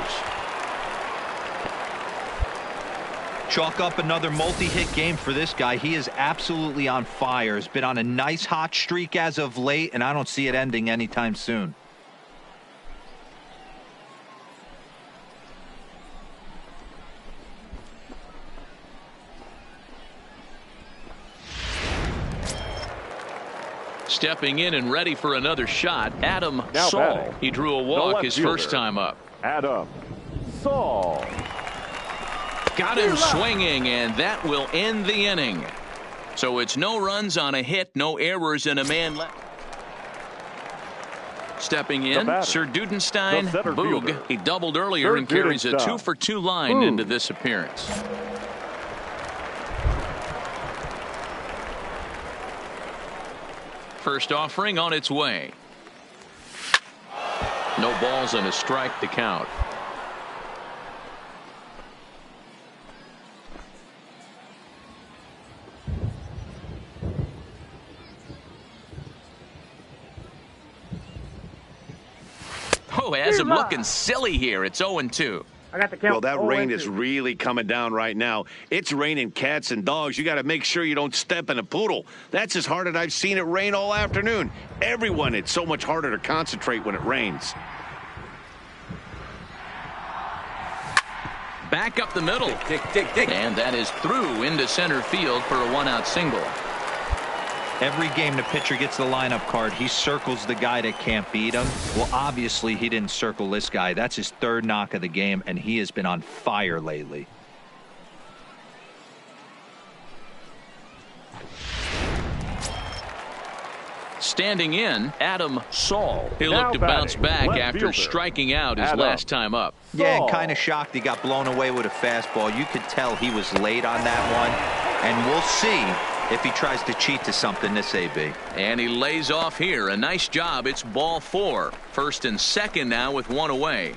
Chalk up another multi-hit game for this guy. He is absolutely on fire. He's been on a nice hot streak as of late, and I don't see it ending anytime soon. Stepping in and ready for another shot, Adam Now Saul. batting. He drew a The walk left his fielder. first time up. Adam Saul. Got him swinging, and that will end the inning. So it's no runs on a hit, no errors, and a man left. Stepping in, batter, Sir Dudenstein, the center Boog. fielder. He doubled earlier Sir and carries a Dudenstein. 2-for-2 line Boog. into this appearance. First offering on its way. No balls and a strike to count. Oh, has him looking silly here. It's 0-2. I got the count. Well, that Oh, rain and is two. really coming down right now. It's raining cats and dogs. You got to make sure you don't step in a poodle. That's as hard as I've seen it rain all afternoon. Everyone, it's so much harder to concentrate when it rains. Back up the middle. And that is through into center field for a 1-out single. Every game the pitcher gets the lineup card, he circles the guy that can't beat him. Well, obviously, he didn't circle this guy. That's his third knock of the game, and he has been on fire lately. Standing in, Adam Saul. He'll Now look to bounce batting, back left after fielder. striking out his Adam last time up. Yeah, and Saul. kind of shocked he got blown away with a fastball. You could tell he was late on that one, and we'll see if he tries to cheat to something this AB. And he lays off here. A nice job. It's ball 4. First and second now with one away.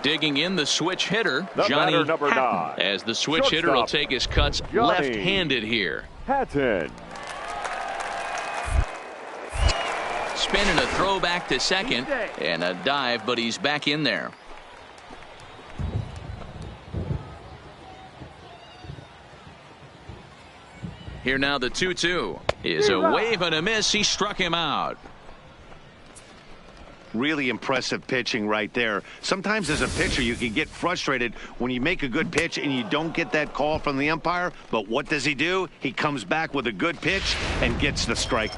Digging in the switch hitter, The Johnny batter, number Hatton. 9. As the switch hitter will Shortstop, take his cuts Johnny left-handed here. Hatton. Spinning a throw back to second and a dive, but he's back in there. Here now the 2-2 is a wave and a miss. He struck him out. Really impressive pitching right there. Sometimes as a pitcher you can get frustrated when you make a good pitch and you don't get that call from the umpire, but what does he do? He comes back with a good pitch and gets the strike.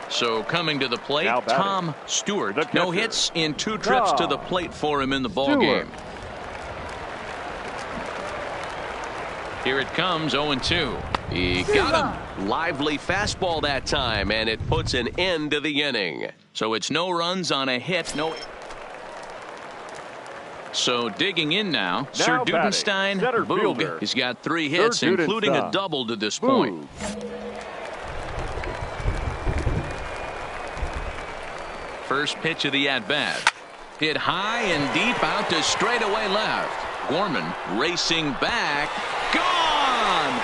So coming to the plate, Now batting, Tom Stewart. the No catcher, hits in 2 trips to the Tom plate for him in the ball Stewart. game. Here it comes, 0-2. He got him. Lively fastball that time, and it puts an end to the inning. So it's no runs on a hit. So digging in now, Sir batting, Dudenstein, center Boog. fielder. He's got 3 Sir hits, including a Dudenstein. double to this point. Boog. First pitch of the at-bat. Hit high and deep out to straightaway left. Gorman racing back. Gone!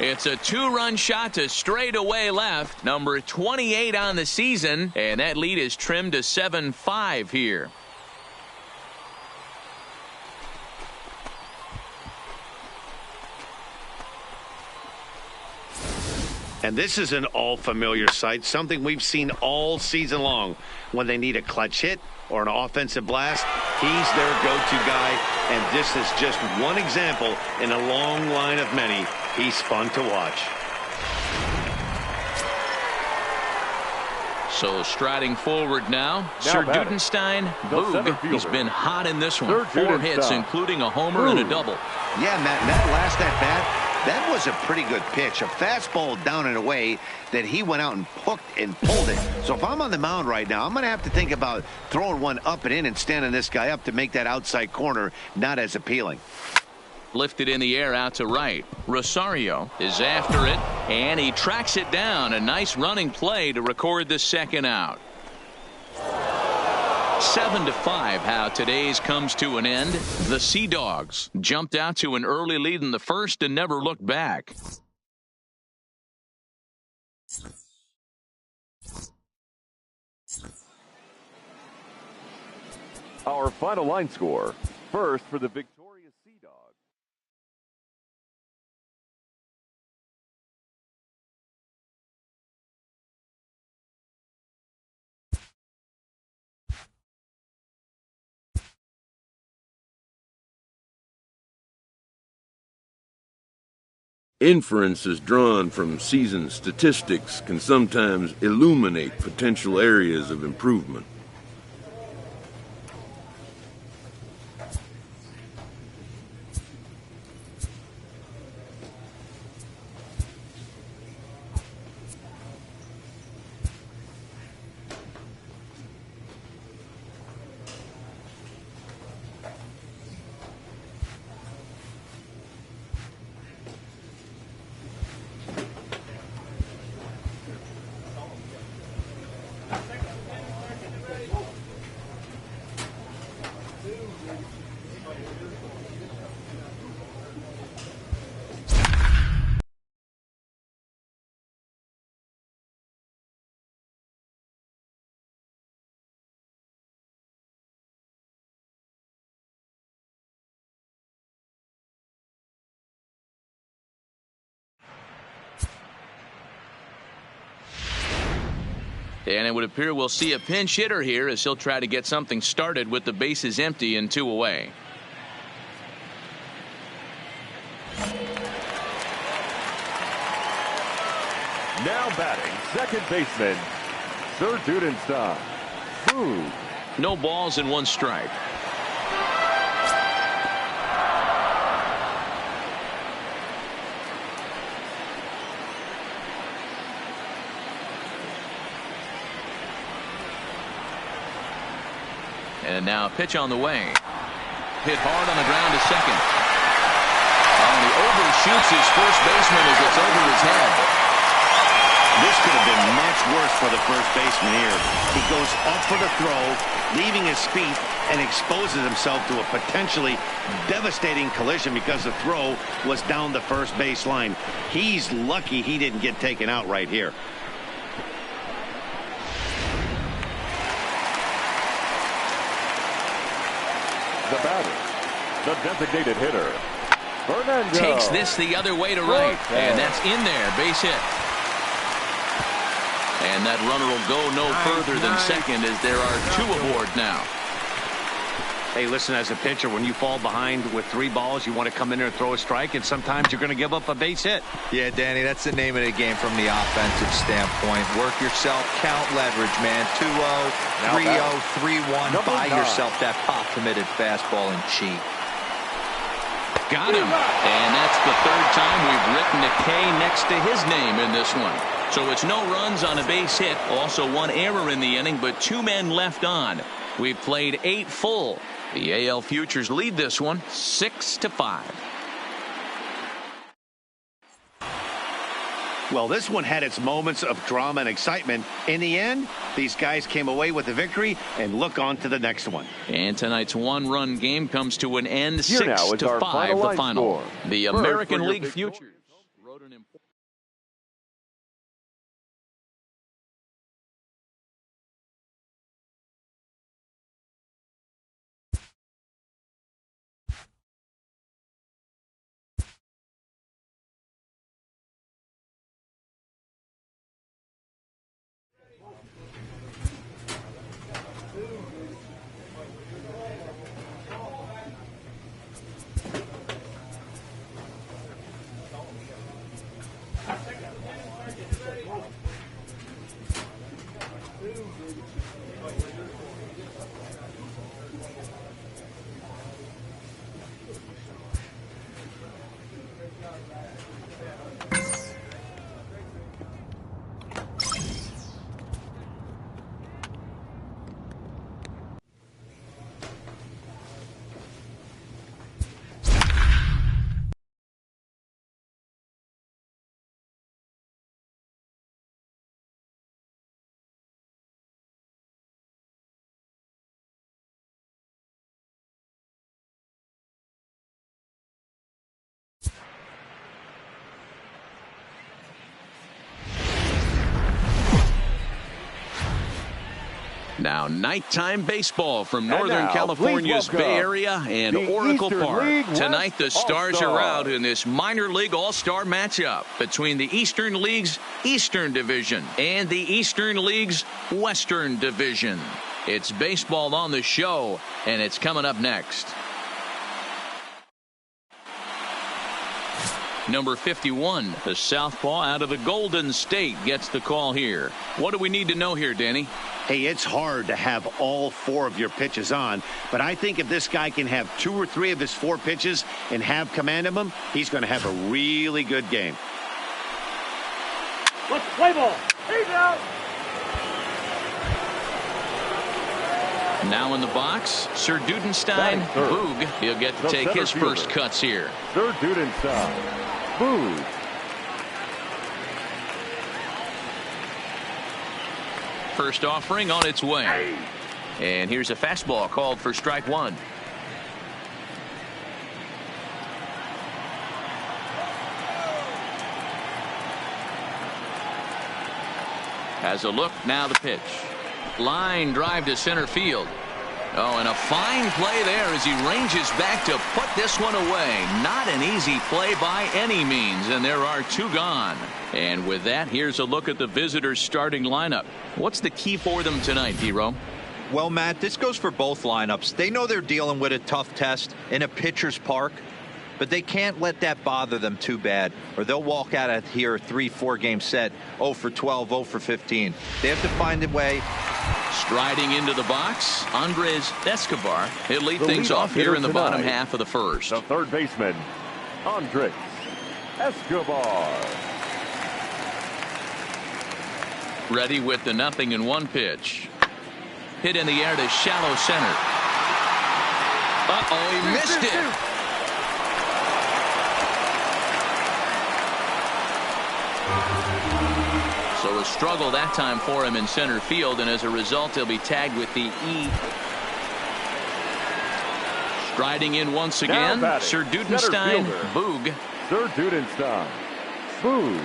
It's a 2-run shot to straightaway left. Number 28 on the season, and that lead is trimmed to 7-5 here. And this is an all-familiar sight, something we've seen all season long. When they need a clutch hit or an offensive blast, he's their go-to guy, and this is just one example in a long line of many. He's fun to watch. So striding forward now Sir Dudenstein. Boog, he's been hot in this one. 4 hits, including a homer and a double. Yeah, Matt, that last at-bat, that was a pretty good pitch. A fastball down and away that he went out and hooked and pulled it. So if I'm on the mound right now, I'm going to have to think about throwing one up and in and standing this guy up to make that outside corner not as appealing. Lifted in the air out to right. Rosario is after it, and he tracks it down. A nice running play to record the second out. 7-5 how today's comes to an end. The Sea Dogs jumped out to an early lead in the first and never looked back. Our final line score. First for the victorious Sea Dogs. Inferences drawn from season statistics can sometimes illuminate potential areas of improvement. And it would appear we'll see a pinch hitter here as he'll try to get something started with the bases empty and 2 away. Now batting, second baseman, Sir Dudenstein. Boog. No balls and 1 strike. And now a pitch on the way. Hit hard on the ground to second. And he overshoots his first baseman as it's over his head. This could have been much worse for the first baseman here. He goes up for the throw, leaving his feet, and exposes himself to a potentially devastating collision because the throw was down the first base line. He's lucky he didn't get taken out right here. The batter, the designated hitter, Fernando. Takes this the other way to right, and that's in there, base hit. And that runner will go no further than second as there are 2 aboard now. Hey, listen, as a pitcher, when you fall behind with 3 balls, you want to come in there and throw a strike, and sometimes you're going to give up a base hit. Yeah, Danny, that's the name of the game from the offensive standpoint. Work yourself, count leverage, man. 2-0, 3-0, 3-1. Buy yourself that pop-committed fastball and cheat. Got him. And that's the 3rd time we've written a K next to his name in this one. So it's no runs on a base hit. Also 1 error in the inning, but 2 men left on. We've played 8 full. The AL Futures lead this one 6-5. Well, this one had its moments of drama and excitement. In the end, these guys came away with the victory and look on to the next one. And tonight's 1-run game comes to an end, Here now is our 6-5, the final. score. The First, American for your League victorious Futures wrote an important Now, nighttime baseball from Northern now, California's please Bay welcome Area and the Oracle Eastern Park. League West Tonight, the Stars All-Stars. are out in this minor league all-star matchup between the Eastern League's Eastern Division and the Eastern League's Western Division. It's baseball on the show, and it's coming up next. Number 51, the southpaw out of the Golden State, gets the call here. What do we need to know here, Danny? Hey, it's hard to have all 4 of your pitches on, but I think if this guy can have 2 or 3 of his 4 pitches and have command of them, he's going to have a really good game. Let's play ball. He's out. Now in the box, Sir Dudenstein, Boog. He'll get to take his first cuts here. Sir Dudenstein, Boog. First offering on its way. And here's a fastball called for strike 1. Has a look, now the pitch. Line drive to center field. Oh, and a fine play there as he ranges back to put this one away. Not an easy play by any means, and there are 2 gone. And with that, here's a look at the visitors' starting lineup. What's the key for them tonight, Hero? Well, Matt, this goes for both lineups. They know they're dealing with a tough test in a pitcher's park, but they can't let that bother them too bad, or they'll walk out of here a 3-4 game set, 0 for 12, 0 for 15. They have to find a way. Striding into the box, Andres Escobar. He'll lead things off here in the bottom half of the first. The third baseman, Andres Escobar. Ready with the 0-1 pitch. Hit in the air to shallow center. Uh-oh, he missed it. So a struggle that time for him in center field, and as a result, he'll be tagged with the E. Striding in once again, Sir Dudenstein, Boog. Sir Dudenstein, Boog.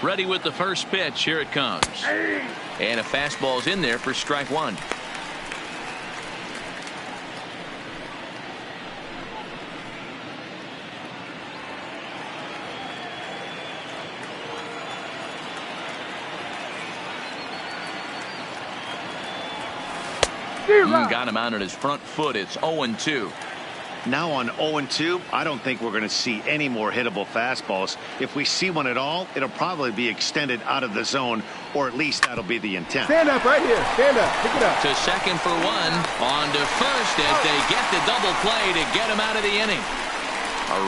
Ready with the first pitch. Here it comes. And a fastball's in there for strike 1. Got him out on his front foot. It's 0-2. Now on 0-2, I don't think we're going to see any more hittable fastballs. If we see one at all, it'll probably be extended out of the zone, or at least that'll be the intent. Stand up right here. Stand up. Pick it up. To second for 1. On to first as they get the double play to get him out of the inning.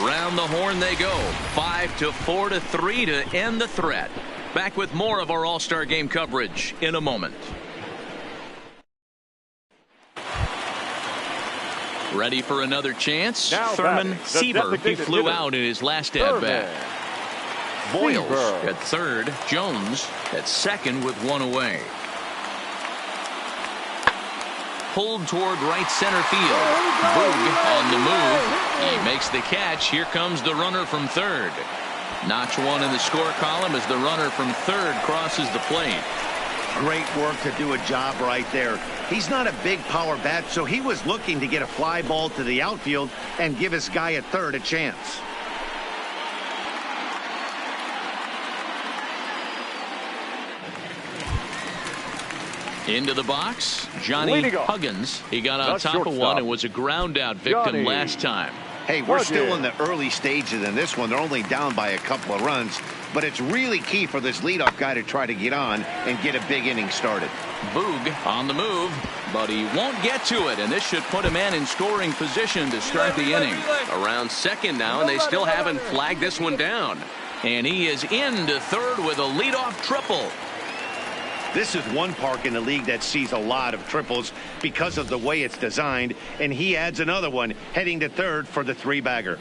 Around the horn they go. 5-4 to 3 to end the threat. Back with more of our All-Star Game coverage in a moment. Ready for another chance. Now Thurman Seaver. He flew hitter. out in his last at-bat. Boyles at third. Jones at second with 1 away. Pulled toward right center field. Boog on the move. He makes the catch. Here comes the runner from third. Notch 1 in the score column as the runner from third crosses the plate. Great work to do a job right there. He's not a big power bat, so he was looking to get a fly ball to the outfield and give his guy at third a chance. Into the box, Johnny Huggins. He got on top of one and was a ground out victim last time. Hey, we're still in the early stages in this one. They're only down by a couple of runs, but it's really key for this leadoff guy to try to get on and get a big inning started. Boog on the move, but he won't get to it, and this should put a man in scoring position to start the inning. Around second now, and they still haven't flagged this one down. And he is into third with a leadoff triple. This is one park in the league that sees a lot of triples because of the way it's designed, and he adds another one heading to third for the 3-bagger.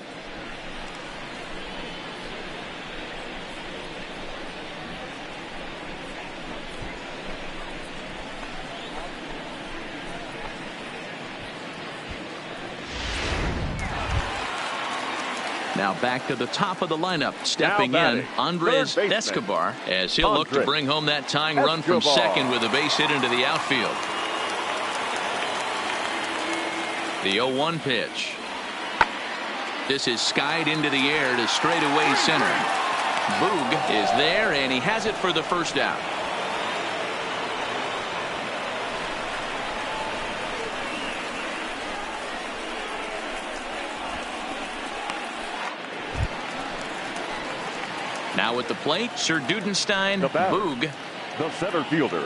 Now back to the top of the lineup. Stepping in, Andres Escobar, as he'll look to bring home that tying run from second with a base hit into the outfield. The 0-1 pitch. This is skied into the air to straightaway center. Boog is there, and he has it for the first out. Now at the plate, Sir Dudenstein, Boog. The center fielder,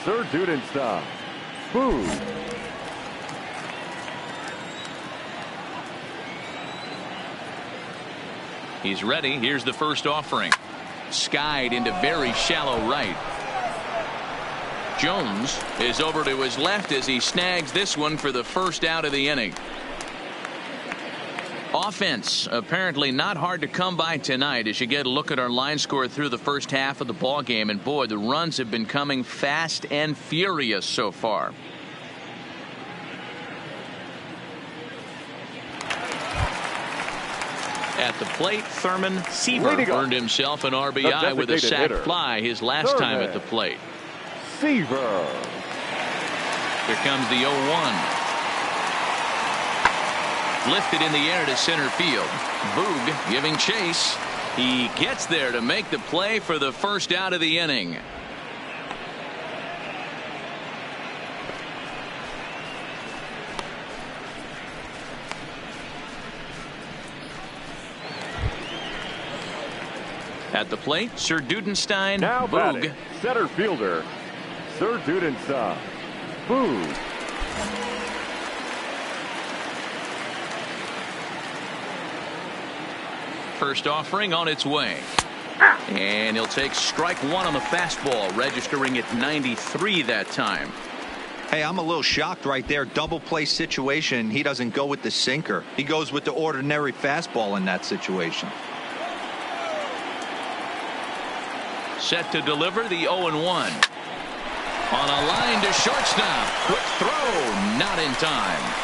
Sir Dudenstein, Boog. He's ready. Here's the first offering. Skied into very shallow right. Jones is over to his left as he snags this one for the first out of the inning. Offense apparently not hard to come by tonight as you get a look at our line score through the first half of the ball game, and boy, the runs have been coming fast and furious so far. At the plate, Thurman Seaver earned himself an RBI with a sac fly his last time at the plate. Seaver. Here comes the 0-1. Lifted in the air to center field. Boog giving chase. He gets there to make the play for the first out of the inning. At the plate, Sir Dudenstein, now Boog. Batting, center fielder, Sir Dudenstein, Boog. First offering on its way. And he'll take strike one on the fastball, registering at 93 that time. Hey, I'm a little shocked right there. Double play situation. He doesn't go with the sinker. He goes with the ordinary fastball in that situation. Set to deliver the 0-1. On a line to shortstop. Quick throw, not in time.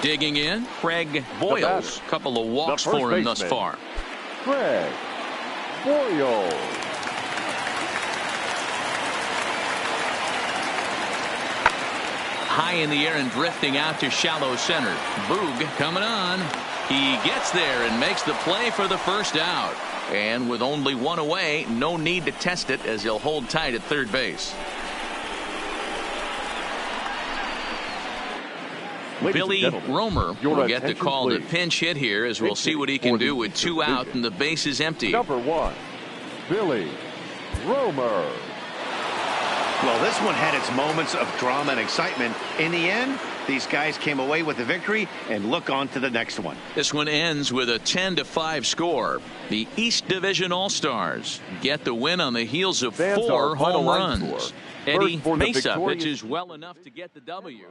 Digging in, Craig Boyles. Couple of walks for him thus far. Craig Boyles. High in the air and drifting out to shallow center. Boog coming on. He gets there and makes the play for the first out. And with only one away, no need to test it as he'll hold tight at third base. Billy Romer will get the call to pinch hit here as we'll see what he can do with two out and the base is empty. Number 1, Billy Romer. Well, this one had its moments of drama and excitement. In the end, these guys came away with the victory and look on to the next one. This one ends with a 10-5 score. The East Division All-Stars get the win on the heels of 4 home runs. Eddie Mesa pitches well enough to get the W.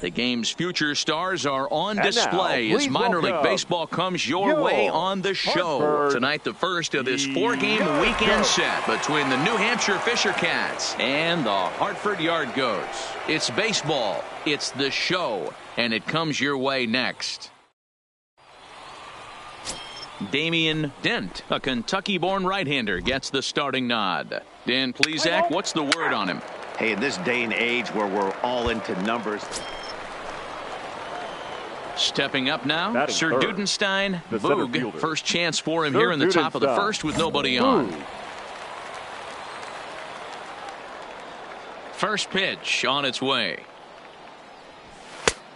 The game's future stars are on display as minor league baseball comes your way on the show. Tonight, the first of this 4-game weekend set between the New Hampshire Fisher Cats and the Hartford Yard Goats. It's baseball, it's the show, and it comes your way next. Damian Dent, a Kentucky-born right-hander, gets the starting nod. Dan Plesac, what's the word on him? Hey, in this day and age where we're all into numbers, Stepping up now, Batting Sir third, Dudenstein. the center Boog, fielder. first chance for him Sir here in the top of the Dudenstein. first with nobody on. Boog. First pitch on its way.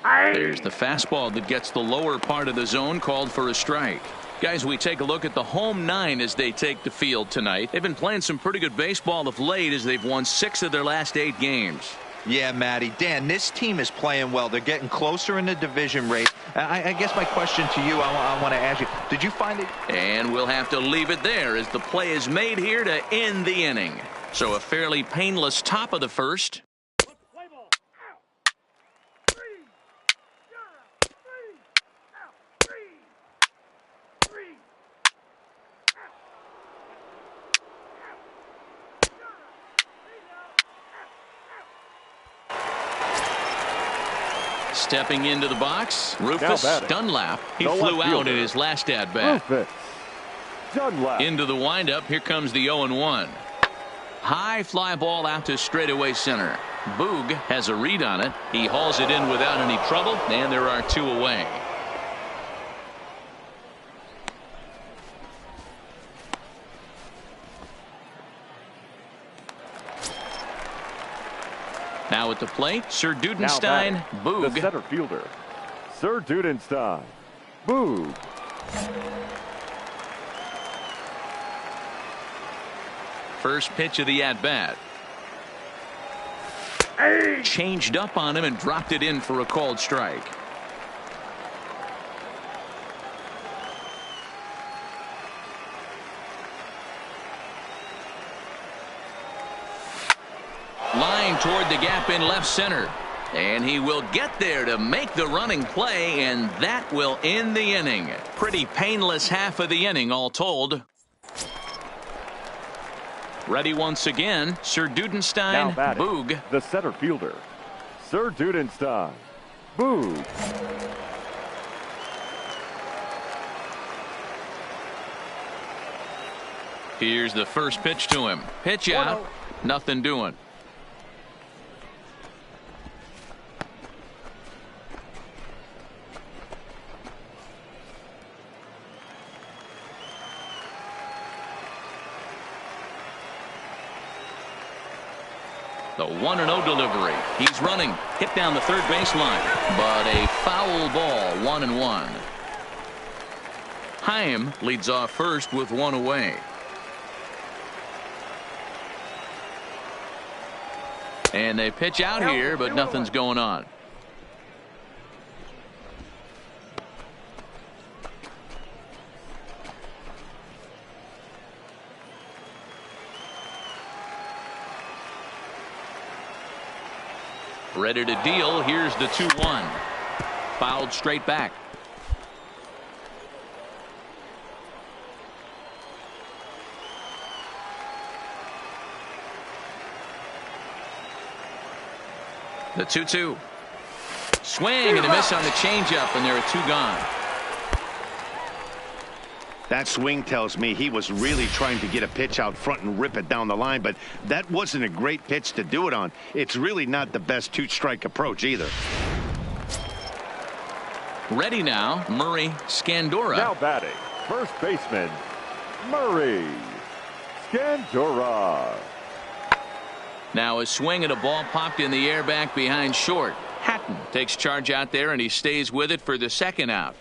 There's the fastball that gets the lower part of the zone, called for a strike. Guys, we take a look at the home 9 as they take the field tonight. They've been playing some pretty good baseball of late as they've won 6 of their last 8 games. Yeah, Matty. Dan, this team is playing well. They're getting closer in the division race. I guess my question to you, I want to ask you, did you find it? And we'll have to leave it there as the play is made here to end the inning. So a fairly painless top of the first. Stepping into the box, Rufus Dunlap. He flew out in his last at-bat. Into the windup, here comes the 0-1. High fly ball out to straightaway center. Boog has a read on it. He hauls it in without any trouble, and there are 2 away. Now at the plate, Sir Dudenstein. Boog. The center fielder, Sir Dudenstein. Boog. First pitch of the at-bat. Changed up on him and dropped it in for a called strike. Line toward the gap in left center. And he will get there to make the running play, and that will end the inning. Pretty painless half of the inning, all told. Ready once again, Sir Dudenstein. Boog. The center fielder, Sir Dudenstein. Boog. Here's the first pitch to him. Pitch out. Nothing doing. The 1-0 delivery. He's running. Hit down the third baseline. But a foul ball. 1-1. Haim leads off first with 1 away. And they pitch out here, but nothing's going on. Ready to deal. Here's the 2-1. Fouled straight back. The 2-2. Swing and a miss on the changeup, and there are 2 gone. That swing tells me he was really trying to get a pitch out front and rip it down the line, but that wasn't a great pitch to do it on. It's really not the best 2-strike approach either. Ready now, Murray Scandora. Now batting, first baseman, Murray Scandora. Now a swing and a ball popped in the air back behind short. Hatton takes charge out there, and he stays with it for the second out.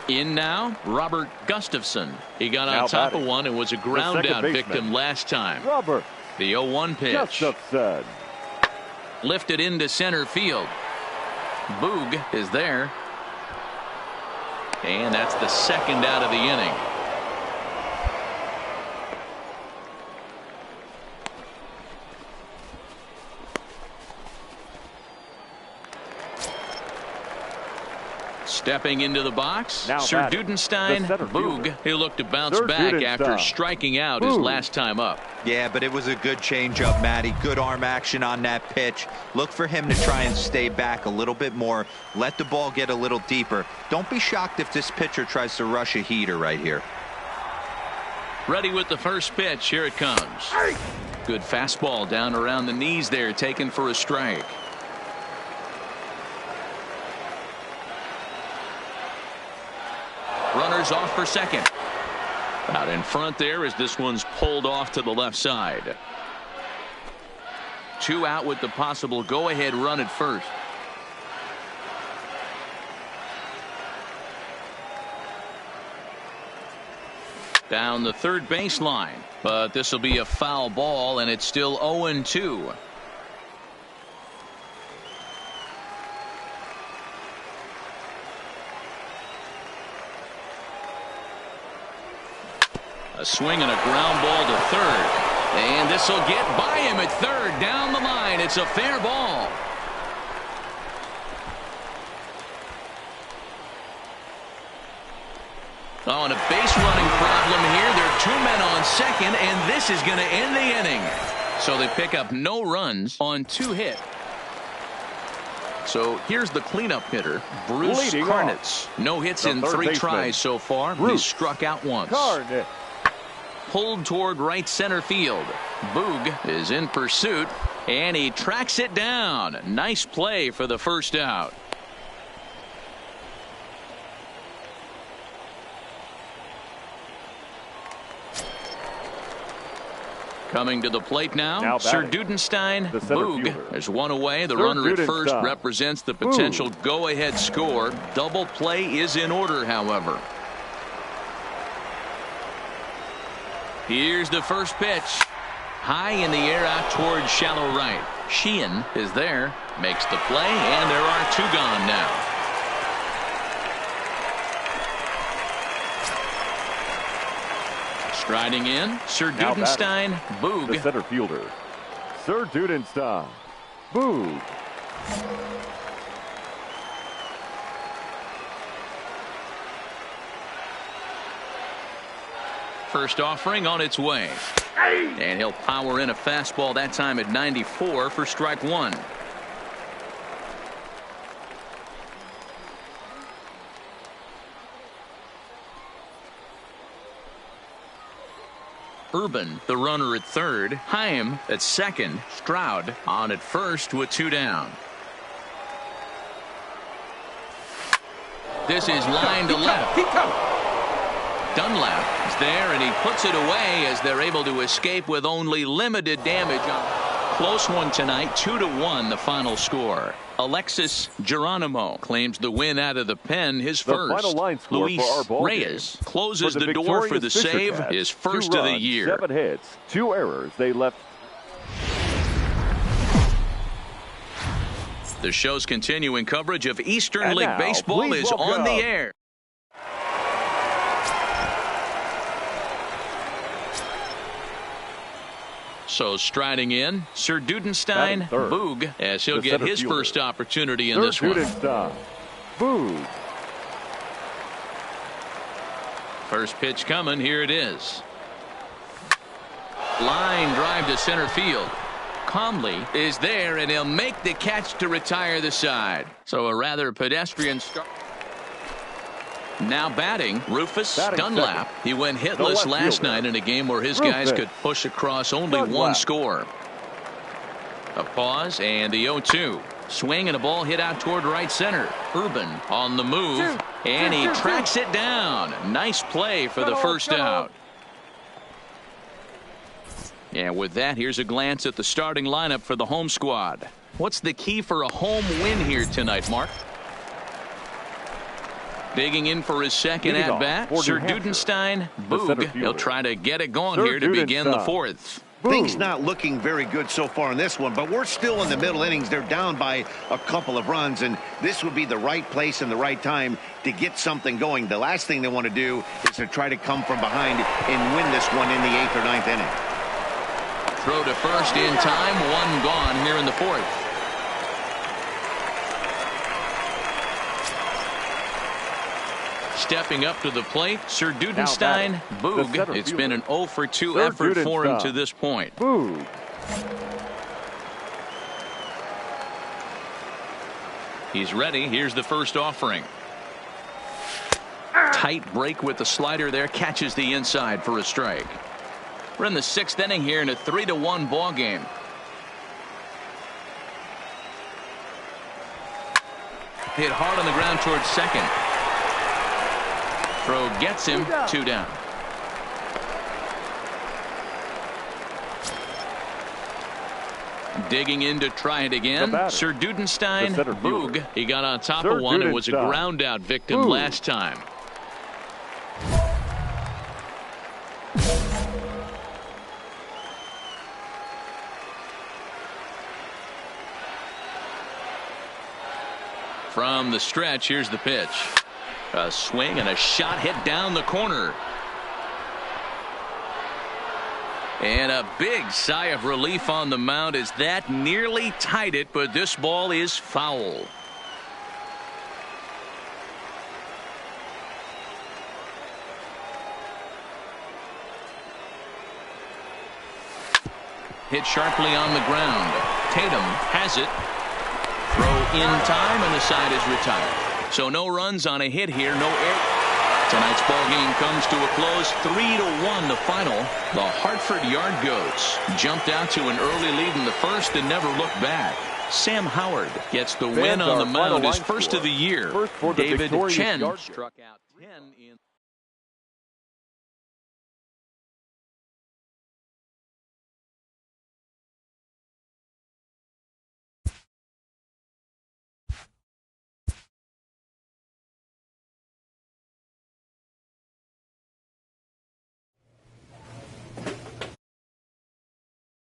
In now, Robert Gustafson. He got on top of one and was a ground out victim last time. Robert. The 0-1 pitch. Gustafson. Lifted into center field. Boog is there. And that's the second out of the inning. Stepping into the box, now Sir Dudenstein. Boog, he looked to bounce back after striking out his last time up. Yeah, but it was a good changeup, Matty. Good arm action on that pitch. Look for him to try and stay back a little bit more. Let the ball get a little deeper. Don't be shocked if this pitcher tries to rush a heater right here. Ready with the first pitch. Here it comes. Good fastball down around the knees there, taken for a strike. Runners off for second. Out in front there as this one's pulled off to the left side. 2 out with the possible go-ahead run at first. Down the third baseline, but this will be a foul ball, and it's still 0-2. A swing and a ground ball to third. And this will get by him at third. Down the line. It's a fair ball. Oh, and a base running problem here. There are 2 men on second, and this is going to end the inning. So they pick up no runs on 2 hits. So here's the cleanup hitter, Bruce Karnitz. No hits in 3 tries so far. He struck out once. Pulled toward right center field. Boog is in pursuit, and he tracks it down. Nice play for the first out. Coming to the plate now Sir Dudenstein. Boog is 1 away. The runner at first represents the potential go-ahead score. Double play is in order, however. Here's the first pitch. High in the air out towards shallow right. Sheehan is there, makes the play, and there are 2 gone now. Striding in, Sir Dudenstein. Boog. The center fielder, Sir Dudenstein. Boog. First offering on its way. And he'll power in a fastball that time at 94 for strike 1. Urban, the runner at third. Haim at second. Stroud on at first with 2 down. This is line to left. Dunlap is there, and he puts it away as they're able to escape with only limited damage. Close one tonight, 2-1 the final score. Alexis Geronimo claims the win out of the pen, his first. Final line score Luis for our ball Reyes game. closes the door for the save, his first of the year. 7 hits, 2 errors. They left. The show's continuing coverage of Eastern League Baseball is on the air. So striding in, Sir Dudenstein. Boog, as he'll get his first opportunity in this one. Boog. First pitch coming. Here it is. Line drive to center field. Conley is there, and he'll make the catch to retire the side. So a rather pedestrian start. Now batting, Rufus Dunlap. He went hitless last night in a game where his guys could push across only 1 score. A pause and the 0-2. Swing and a ball hit out toward right center. Urban on the move, and he tracks it down. Nice play for the first out. And with that, here's a glance at the starting lineup for the home squad. What's the key for a home win here tonight, Mark? Digging in for his second at-bat, Sir Dudenstein. Boog. He'll try to get it going here to begin the 4th. Things not looking very good so far in this one, but we're still in the middle innings. They're down by a couple of runs, and this would be the right place and the right time to get something going. The last thing they want to do is to try to come from behind and win this one in the 8th or 9th inning. Throw to first in time. 1 gone here in the 4th. Stepping up to the plate, Sir Dudenstein. Boog. It's been an 0-for-2 effort for him to this point. Boog. He's ready. Here's the first offering. Tight break with the slider there. Catches the inside for a strike. We're in the 6th inning here in a 3-1 ball game. Hit hard on the ground towards second. throw gets him 2 down. Digging in to try it again. Sir Dudenstein, Boog. He got on top of one and was a ground out victim last time. From the stretch, here's the pitch. A swing and a shot hit down the corner. And a big sigh of relief on the mound as that nearly tied it, but this ball is foul. Hit sharply on the ground. Tatum has it. Throw in time, and the side is retired. So no runs on a hit here, no error. Tonight's ball game comes to a close, 3-1 the final. The Hartford Yard Goats jumped out to an early lead in the first and never looked back. Sam Howard gets the win on the mound, his first of the year. David Chen struck out 10 in